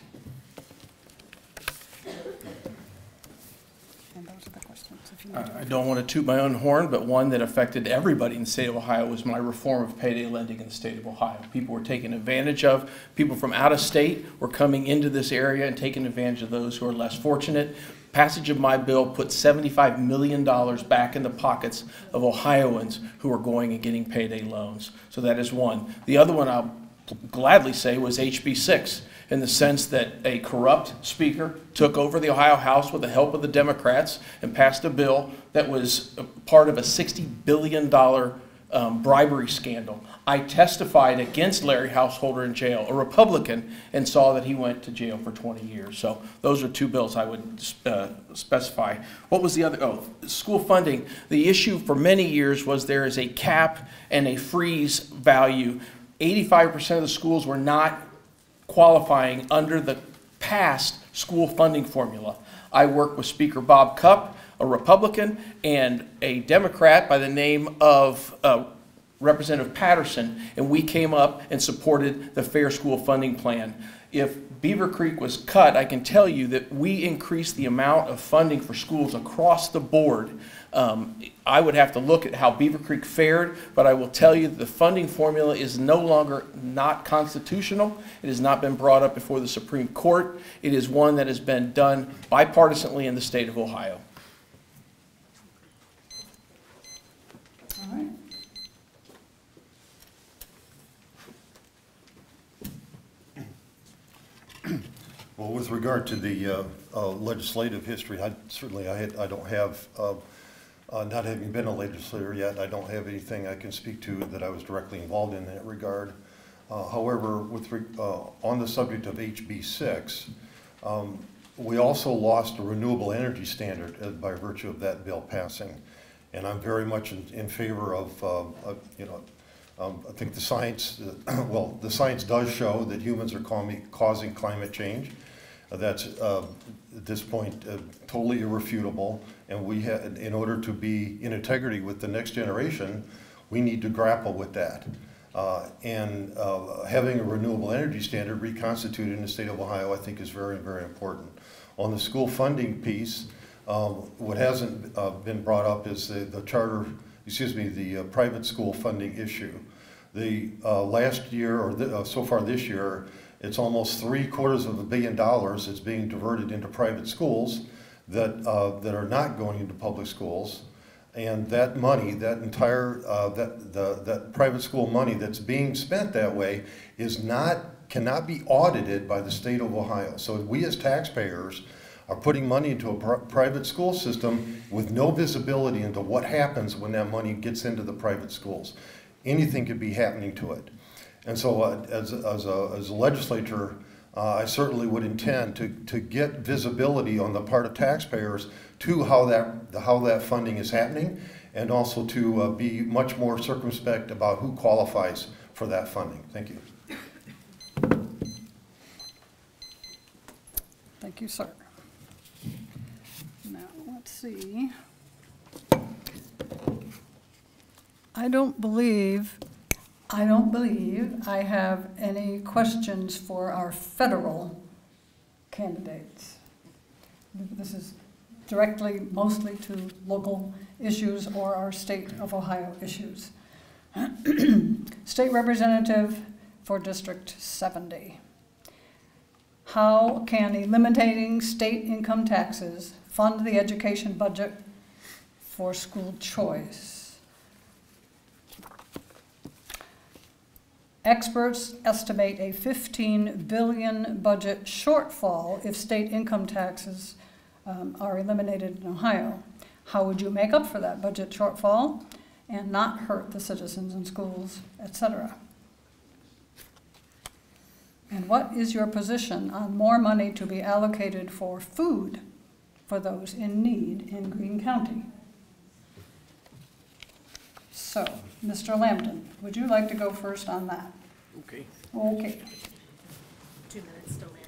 And those are the questions. If you I don't want to toot my own horn, but one that affected everybody in the state of Ohio was my reform of payday lending in the state of Ohio. People were taken advantage of. People from out of state were coming into this area and taking advantage of those who are less fortunate. Passage of my bill put $75 million back in the pockets of Ohioans who are going and getting payday loans. So that is one. The other one I'll gladly say was HB 6, in the sense that a corrupt speaker took over the Ohio House with the help of the Democrats and passed a bill that was part of a $60 billion bribery scandal. I testified against Larry Householder in jail, a Republican, and saw that he went to jail for 20 years. So those are two bills I would specify. What was the other? Oh, school funding. The issue for many years was there is a cap and a freeze value. 85% of the schools were not qualifying under the past school funding formula. I worked with Speaker Bob Cupp, a Republican, and a Democrat by the name of Representative Patterson, and we came up and supported the Fair School Funding Plan. If Beavercreek was cut, I can tell you that we increased the amount of funding for schools across the board. I would have to look at how Beavercreek fared, but I will tell you that the funding formula is no longer not constitutional. It has not been brought up before the Supreme Court. It is one that has been done bipartisanly in the state of Ohio. All right. Well, with regard to the legislative history, I don't have, not having been a legislator yet, I don't have anything I can speak to that I was directly involved in that regard. However, on the subject of HB 6, we also lost a renewable energy standard by virtue of that bill passing. And I'm very much in favor of, I think the science, well, the science does show that humans are causing climate change. That's, at this point, totally irrefutable. And we have, in order to be in integrity with the next generation, we need to grapple with that. Having a renewable energy standard reconstituted in the state of Ohio, I think, is very, very important. On the school funding piece, what hasn't been brought up is the charter, excuse me, the private school funding issue. Last year, or so far this year, It's almost $750 million that's being diverted into private schools that are not going into public schools. And that money, that entire, that private school money that's being spent that way cannot be audited by the state of Ohio. So we as taxpayers are putting money into a private school system with no visibility into what happens when that money gets into the private schools. Anything could be happening to it. And so as a legislator, I certainly would intend to get visibility on the part of taxpayers to how that funding is happening, and also to be much more circumspect about who qualifies for that funding. Thank you. Thank you, sir. Now, let's see. I don't believe I have any questions for our federal candidates. This is directly, mostly to local issues or our state of Ohio issues. State representative for District 70. How can eliminating state income taxes fund the education budget for school choice? Experts estimate a $15 billion budget shortfall if state income taxes are eliminated in Ohio. How would you make up for that budget shortfall and not hurt the citizens in schools, etc.? And what is your position on more money to be allocated for food for those in need in Greene County? So, Mr. Lambton, would you like to go first on that? Okay. Okay. 2 minutes still, Mary.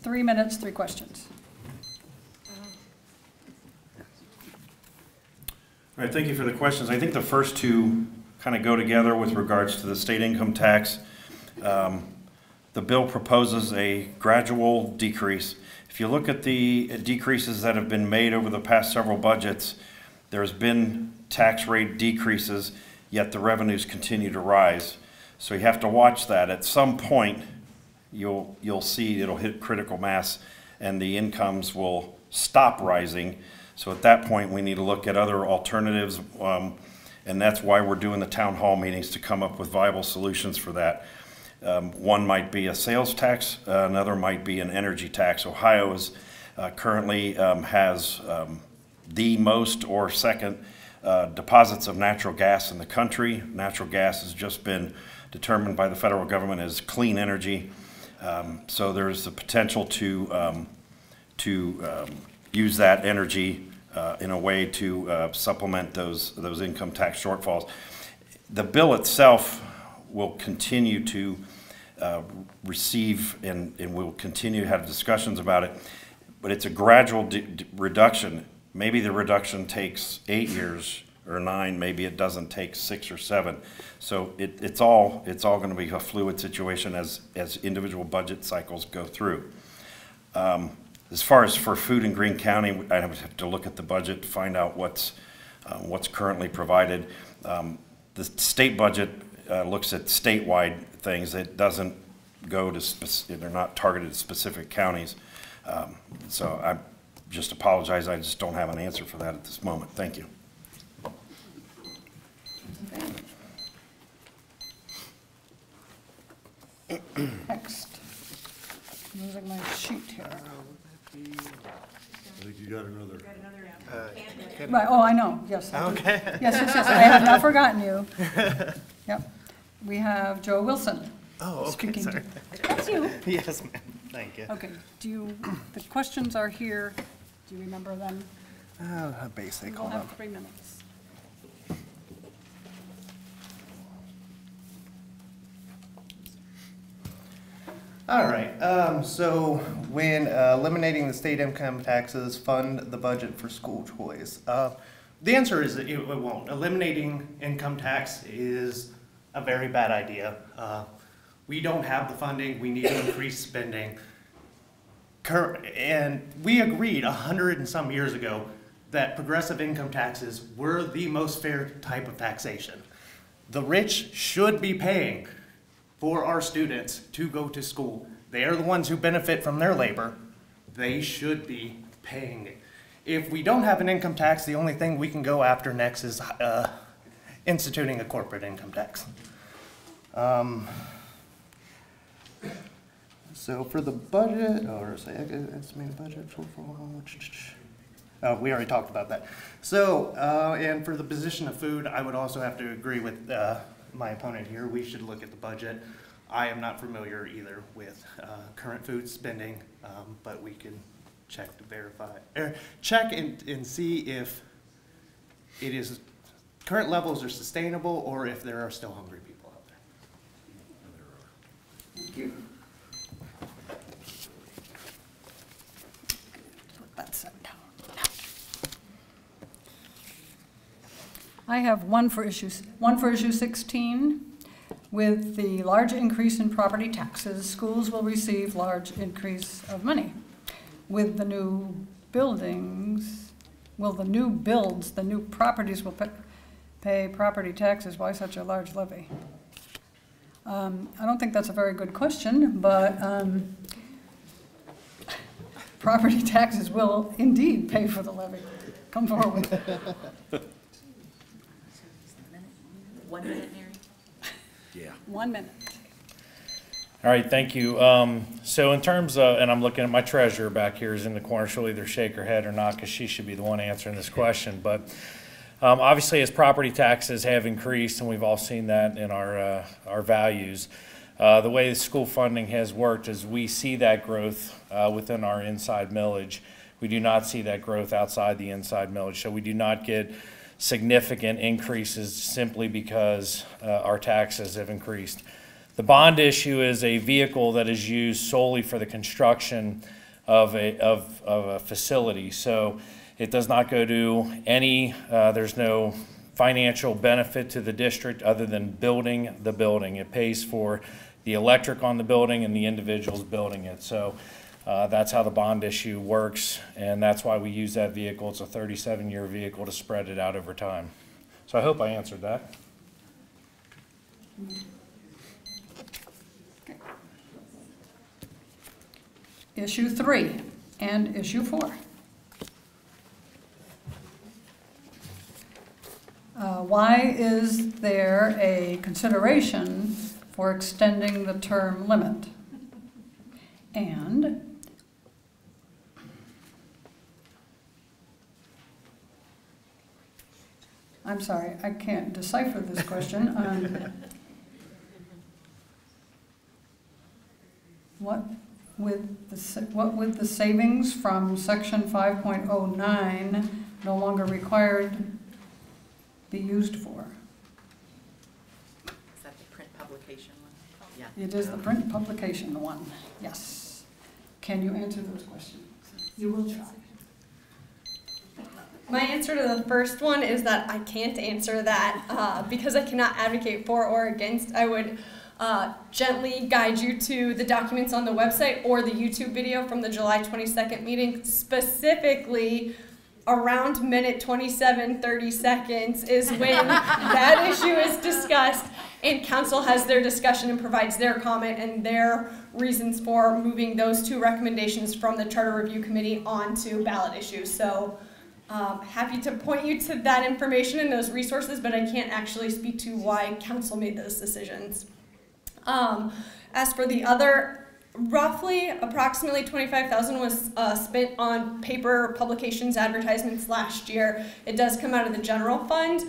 3 minutes, 3 questions. All right, thank you for the questions. I think the first two kind of go together with regards to the state income tax. The bill proposes a gradual decrease. If you look at the decreases that have been made over the past several budgets, there's been tax rate decreases, yet the revenues continue to rise. So you have to watch that. At some point, you'll see it'll hit critical mass and the incomes will stop rising. So at that point, we need to look at other alternatives, and that's why we're doing the town hall meetings, to come up with viable solutions for that. One might be a sales tax, another might be an energy tax. Ohio is currently has the most or second deposits of natural gas in the country. Natural gas has just been determined by the federal government as clean energy. So there's the potential to use that energy in a way to supplement those income tax shortfalls. The bill itself will continue to receive, and we'll continue to have discussions about it, but it's a gradual reduction. Maybe the reduction takes 8 years or 9, maybe it doesn't take 6 or 7. So it's all going to be a fluid situation as individual budget cycles go through. As far as for food in Greene County, I have to look at the budget to find out what's currently provided. The state budget looks at statewide things. It doesn't go to they're not targeted at specific counties. So I just apologize. I just don't have an answer for that at this moment. Thank you. Next. Losing my sheet here. I think you got another. Right, oh, I know, yes. Okay. Yes, I have not forgotten you. Yep. We have Joe Wilson. Oh, okay, speaking sorry. That's you. Yes, ma'am. Thank you. Okay, the questions are here. Do you remember them? Basic, We'll hold have on. 3 minutes. All right, so when eliminating the state income taxes fund the budget for school choice, the answer is that it won't. Eliminating income tax is a very bad idea. We don't have the funding, we need to increase spending. And we agreed 100 and some years ago that progressive income taxes were the most fair type of taxation. The rich should be paying for our students to go to school. They are the ones who benefit from their labor. They should be paying it. If we don't have an income tax, the only thing we can go after next is instituting a corporate income tax. So for the budget, or say estimated budget, we already talked about that. So, and for the position of food, I would also have to agree with my opponent here. We should look at the budget. I am not familiar either with current food spending, but we can check to verify, check and see if it is current levels are sustainable or if there are still hungry people out there. Thank you. I have one for issue 16. With the large increase in property taxes, schools will receive large increase of money. With the new buildings, will the new builds, the new properties will pay property taxes? Why such a large levy? I don't think that's a very good question, but property taxes will indeed pay for the levy. Come forward. 1 minute, Mary. Yeah. 1 minute. All right, thank you. So in terms of, and I'm looking at my treasurer back here is in the corner, she'll either shake her head or not because she should be the one answering this question. But obviously as property taxes have increased, and we've all seen that in our values, the way the school funding has worked is we see that growth within our inside millage. We do not see that growth outside the inside millage. So we do not get significant increases simply because our taxes have increased. The bond issue is a vehicle that is used solely for the construction of a facility. So it does not go to any, there's no financial benefit to the district other than building the building. It pays for the electric on the building and the individuals building it. So that's how the bond issue works, and that's why we use that vehicle. It's a 37-year vehicle to spread it out over time. So I hope I answered that. Issue 3 and issue 4. Why is there a consideration for extending the term limit? And I'm sorry, I can't decipher this question. What with the savings from section 5.09 no longer required be used for? Is that the print publication one? Yeah. It is the print publication one, yes. Can you answer those questions? You will try. My answer to the first one is that I can't answer that because I cannot advocate for or against. I would gently guide you to the documents on the website or the YouTube video from the July 22nd meeting. Specifically, around minute 27, 30 seconds is when that issue is discussed and council has their discussion and provides their comment and their reasons for moving those two recommendations from the Charter Review Committee onto ballot issues. So happy to point you to that information and those resources, but I can't actually speak to why council made those decisions. As for the other, approximately $25,000 was spent on paper publications, advertisements last year. It does come out of the general fund.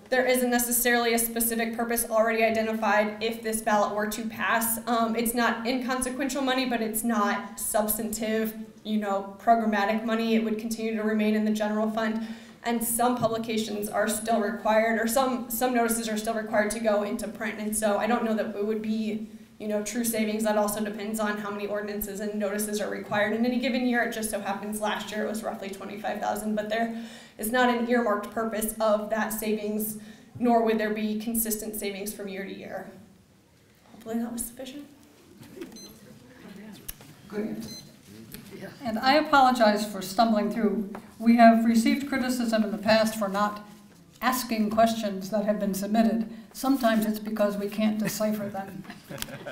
There isn't necessarily a specific purpose already identified if this ballot were to pass. It's not inconsequential money, but it's not substantive, programmatic money. It would continue to remain in the general fund. And some publications are still required, or some notices are still required to go into print. And so I don't know that it would be, true savings. That also depends on how many ordinances and notices are required in any given year. It just so happens last year it was roughly $25,000, but there is not an earmarked purpose of that savings, nor would there be consistent savings from year to year. Hopefully that was sufficient. Good. And I apologize for stumbling through. We have received criticism in the past for not asking questions that have been submitted. sometimes it's because we can't decipher them.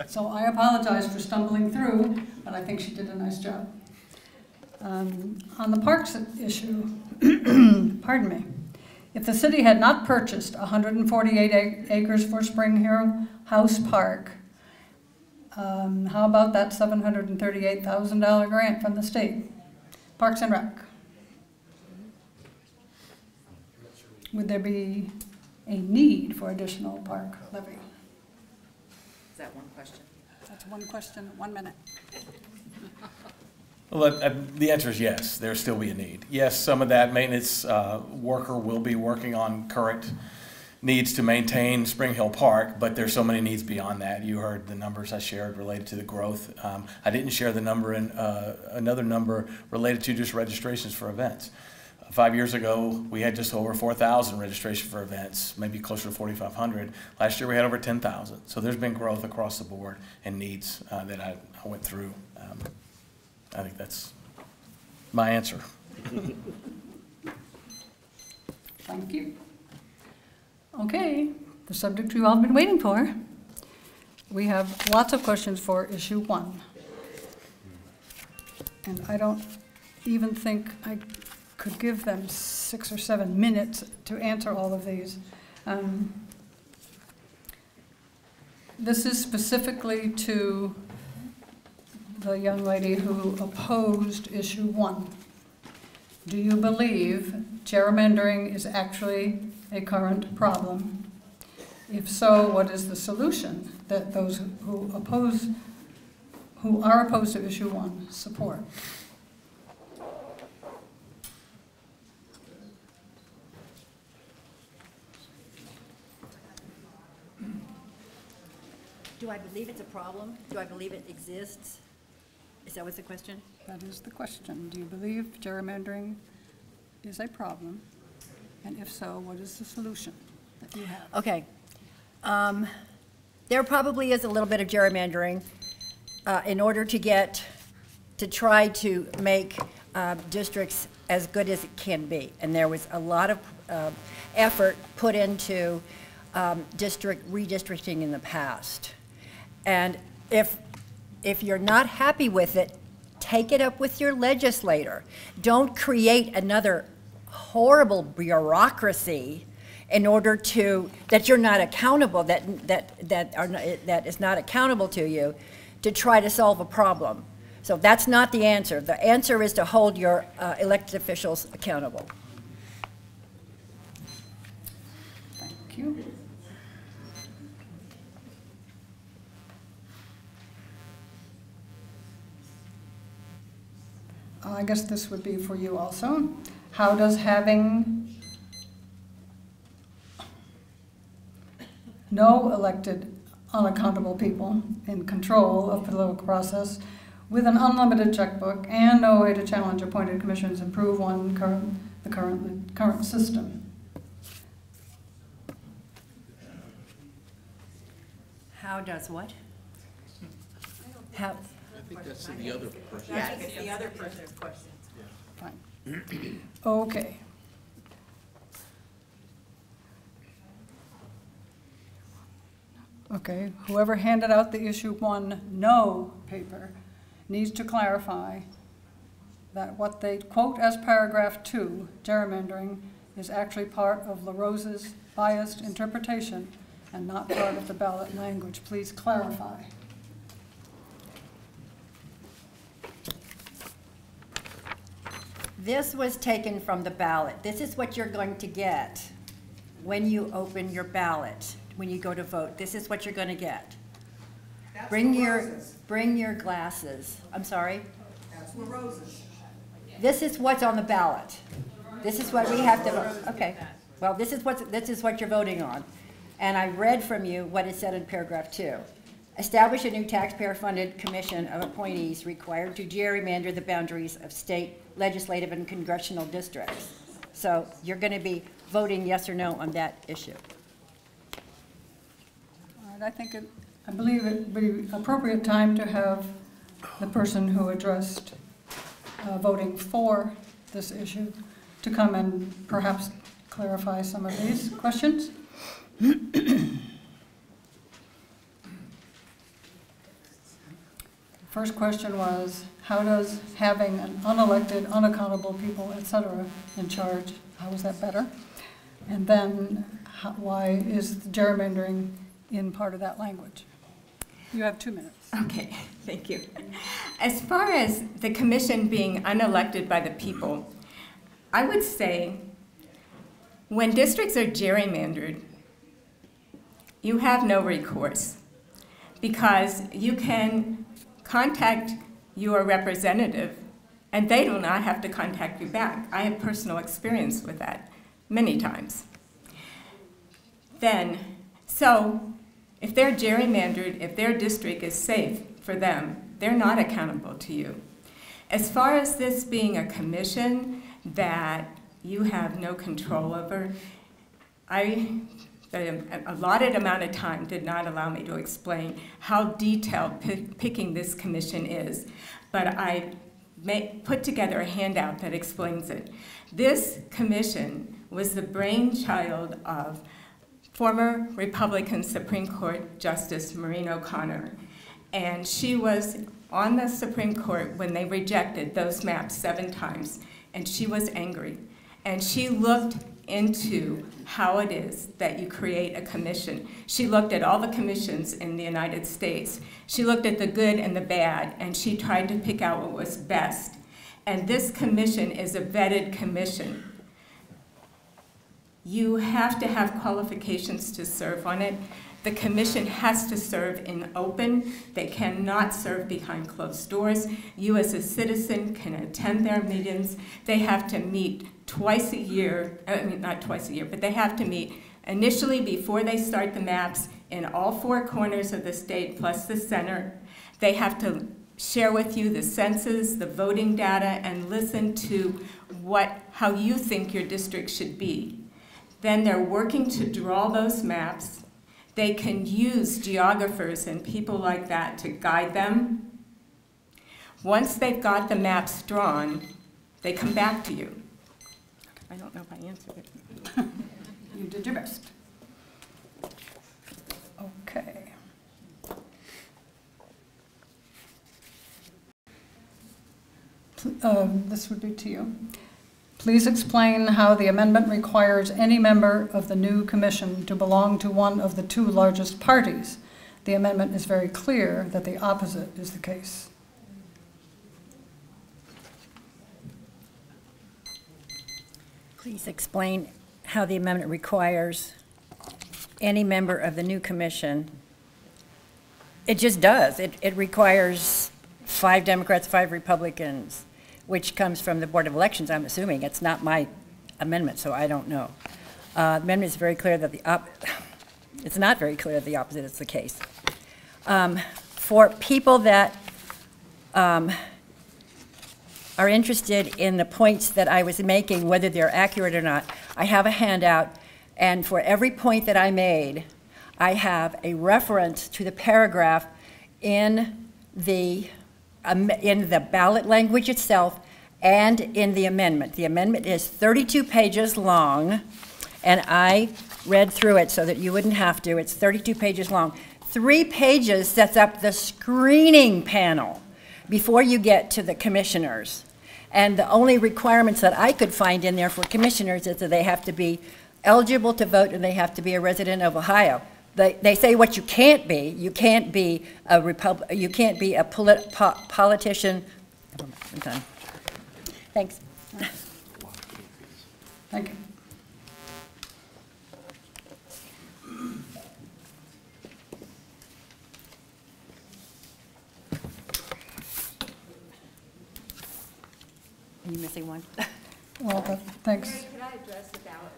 So I apologize for stumbling through, but I think she did a nice job. On the parks issue, pardon me, if the city had not purchased 148 acres for Spring Hill House Park, how about that $738,000 grant from the state? Parks and Rec. Would there be a need for additional park levy? Is that one question? That's one question, 1 minute. Well, the answer is yes, there'll still be a need. Yes, some of that maintenance worker will be working on current needs to maintain Spring Hill Park, but there's so many needs beyond that. You heard the numbers I shared related to the growth. I didn't share the number in another number related to just registrations for events. 5 years ago, we had just over 4,000 registrations for events, maybe closer to 4,500. Last year, we had over 10,000. So there's been growth across the board and needs that I went through. I think that's my answer. Thank you. Okay, the subject we've all been waiting for. We have lots of questions for issue 1. And I don't even think I could give them 6 or 7 minutes to answer all of these. This is specifically to the young lady who opposed issue 1. Do you believe gerrymandering is actually a current problem? If so, what is the solution that those who are opposed to issue 1 support? Do I believe it's a problem? Do I believe it exists? Is that what's the question? That is the question. Do you believe gerrymandering is a problem? And if so, what is the solution that you have? Okay. There probably is a little bit of gerrymandering in order to try to make districts as good as it can be. And there was a lot of effort put into district redistricting in the past. And if you're not happy with it, take it up with your legislator. Don't create another horrible bureaucracy in order that you're not accountable, that is not accountable to you, to try to solve a problem. So that's not the answer. The answer is to hold your elected officials accountable. Thank you. I guess this would be for you also. How does having no elected, unaccountable people in control of the political process with an unlimited checkbook and no way to challenge appointed commissions improve the current system? How does what? How? I think that's the other person. Yeah, it's the other person's question. Fine. Okay. Okay, whoever handed out the issue 1 no paper needs to clarify that what they quote as paragraph 2, gerrymandering, is actually part of LaRose's biased interpretation and not part of the ballot language. Please clarify. This was taken from the ballot. This is what you're going to get when you open your ballot, when you go to vote. This is what you're going to get. Bring your glasses. I'm sorry? That's LaRose's. This is what's on the ballot. This is what we have to vote. Okay. Well, this is what you're voting on. And I read from you what it said in paragraph 2. Establish a new taxpayer-funded commission of appointees required to gerrymander the boundaries of state, legislative, and congressional districts. So you're going to be voting yes or no on that issue. All right, I believe it would be appropriate time to have the person who addressed voting for this issue to come and perhaps clarify some of these questions. First question was, how does having an unelected, unaccountable people, et cetera, in charge, how is that better? And then, why is the gerrymandering in part of that language? You have 2 minutes. Okay, thank you. As far as the commission being unelected by the people, I would say when districts are gerrymandered, you have no recourse because you can contact your representative and they do not have to contact you back. I have personal experience with that many times. So if they're gerrymandered, if their district is safe for them, they're not accountable to you. As far as this being a commission that you have no control over, the allotted amount of time did not allow me to explain how detailed picking this commission is, but I put together a handout that explains it. This commission was the brainchild of former Republican Supreme Court Justice Maureen O'Connor, and she was on the Supreme Court when they rejected those maps 7 times, and she was angry. And she looked into how it is that you create a commission. She looked at all the commissions in the United States. She looked at the good and the bad, and she tried to pick out what was best. And this commission is a vetted commission. You have to have qualifications to serve on it. The commission has to serve in open. They cannot serve behind closed doors. You as a citizen can attend their meetings. They have to meet twice a year, not twice a year, but they have to meet initially before they start the maps in all 4 corners of the state plus the center. They have to share with you the census, the voting data, and listen to how you think your district should be. Then they're working to draw those maps. They can use geographers and people like that to guide them. Once they've got the maps drawn, they come back to you. I don't know if I answered it. You did your best. Okay. This would be to you. Please explain how the amendment requires any member of the new commission to belong to one of the 2 largest parties. The amendment is very clear that the opposite is the case. Please explain how the amendment requires any member of the new commission. It just does. It requires 5 Democrats, 5 Republicans, which comes from the Board of Elections, I'm assuming. It's not my amendment, so I don't know. The amendment is very clear that it's not very clear that the opposite is the case. For people that are interested in the points that I was making, whether they're accurate or not, I have a handout, and for every point that I made, I have a reference to the paragraph in the ballot language itself and in the amendment. The amendment is 32 pages long, and I read through it so that you wouldn't have to. It's 32 pages long. 3 pages sets up the screening panel before you get to the commissioners. And the only requirements that I could find in there for commissioners is that they have to be eligible to vote and they have to be a resident of Ohio. They say what you can't be. You can't be a politician. I'm done. Thanks. Thank you. Are you missing one? Well, thanks. Could I address the ballot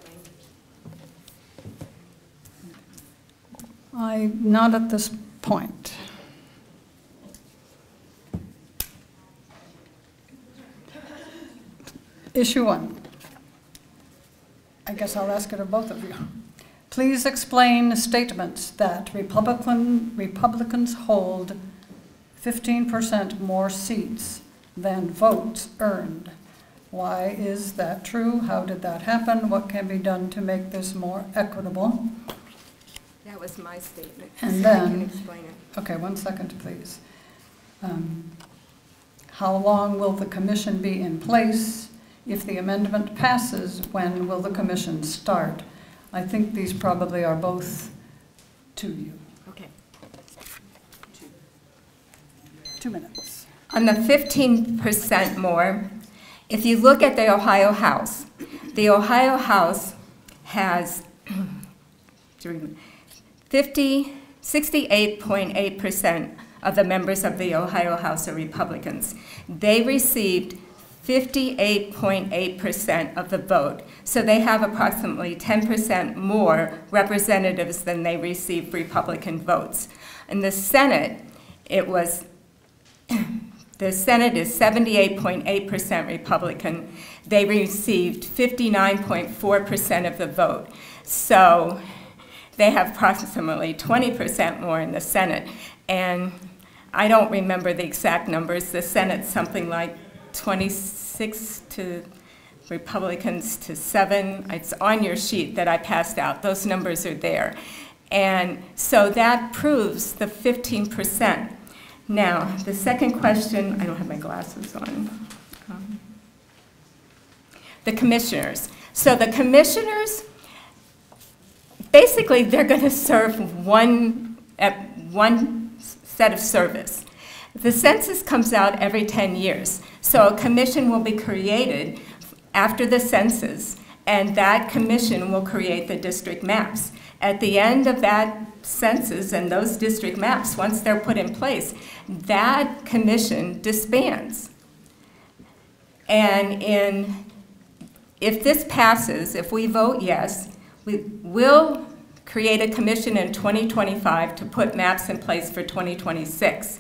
language? Not at this point. Issue 1. I guess I'll ask it of both of you. Please explain statements that Republicans hold 15% more seats than votes earned. Why is that true? How did that happen? What can be done to make this more equitable? That was my statement. And so I then, can explain it. Okay, 1 second, please. How long will the commission be in place? If the amendment passes, when will the commission start? I think these probably are both to you. Okay. 2 minutes. On the 15% more, if you look at the Ohio House has 68.8% of the members of the Ohio House are Republicans. They received 58.8% of the vote. So they have approximately 10% more representatives than they received Republican votes. In the Senate, the Senate is 78.8% Republican. They received 59.4% of the vote. So they have approximately 20% more in the Senate. And I don't remember the exact numbers. The Senate's something like 26 to Republicans to 7. It's on your sheet that I passed out. Those numbers are there. And so that proves the 15%. Now, the second question, I don't have my glasses on. The commissioners. So the commissioners, basically, they're going to serve one set of service. The census comes out every 10 years. So a commission will be created after the census, and that commission will create the district maps. At the end of that census and those district maps, once they're put in place, that commission disbands. And if this passes, if we vote yes, we will create a commission in 2025 to put maps in place for 2026.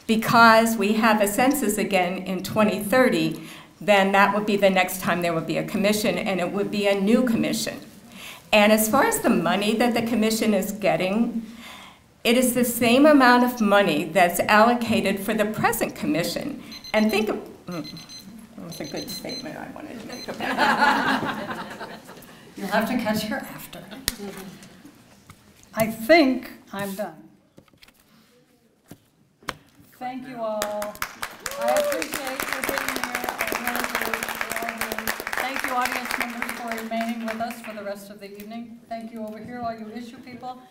Because we have a census again in 2030, then that would be the next time there would be a commission, and it would be a new commission. And as far as the money that the commission is getting, it is the same amount of money that's allocated for the present commission. And think of, that was a good statement I wanted to make about it. You'll have to catch her after. I think I'm done. Thank you all. I appreciate you being here. I really do. Thank you, audience members, for remaining with us for the rest of the evening. Thank you over here, all you issue people.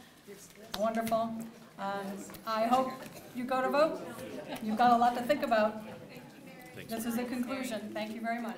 Wonderful. I hope you go to vote. You've got a lot to think about. This is a conclusion. Thank you very much.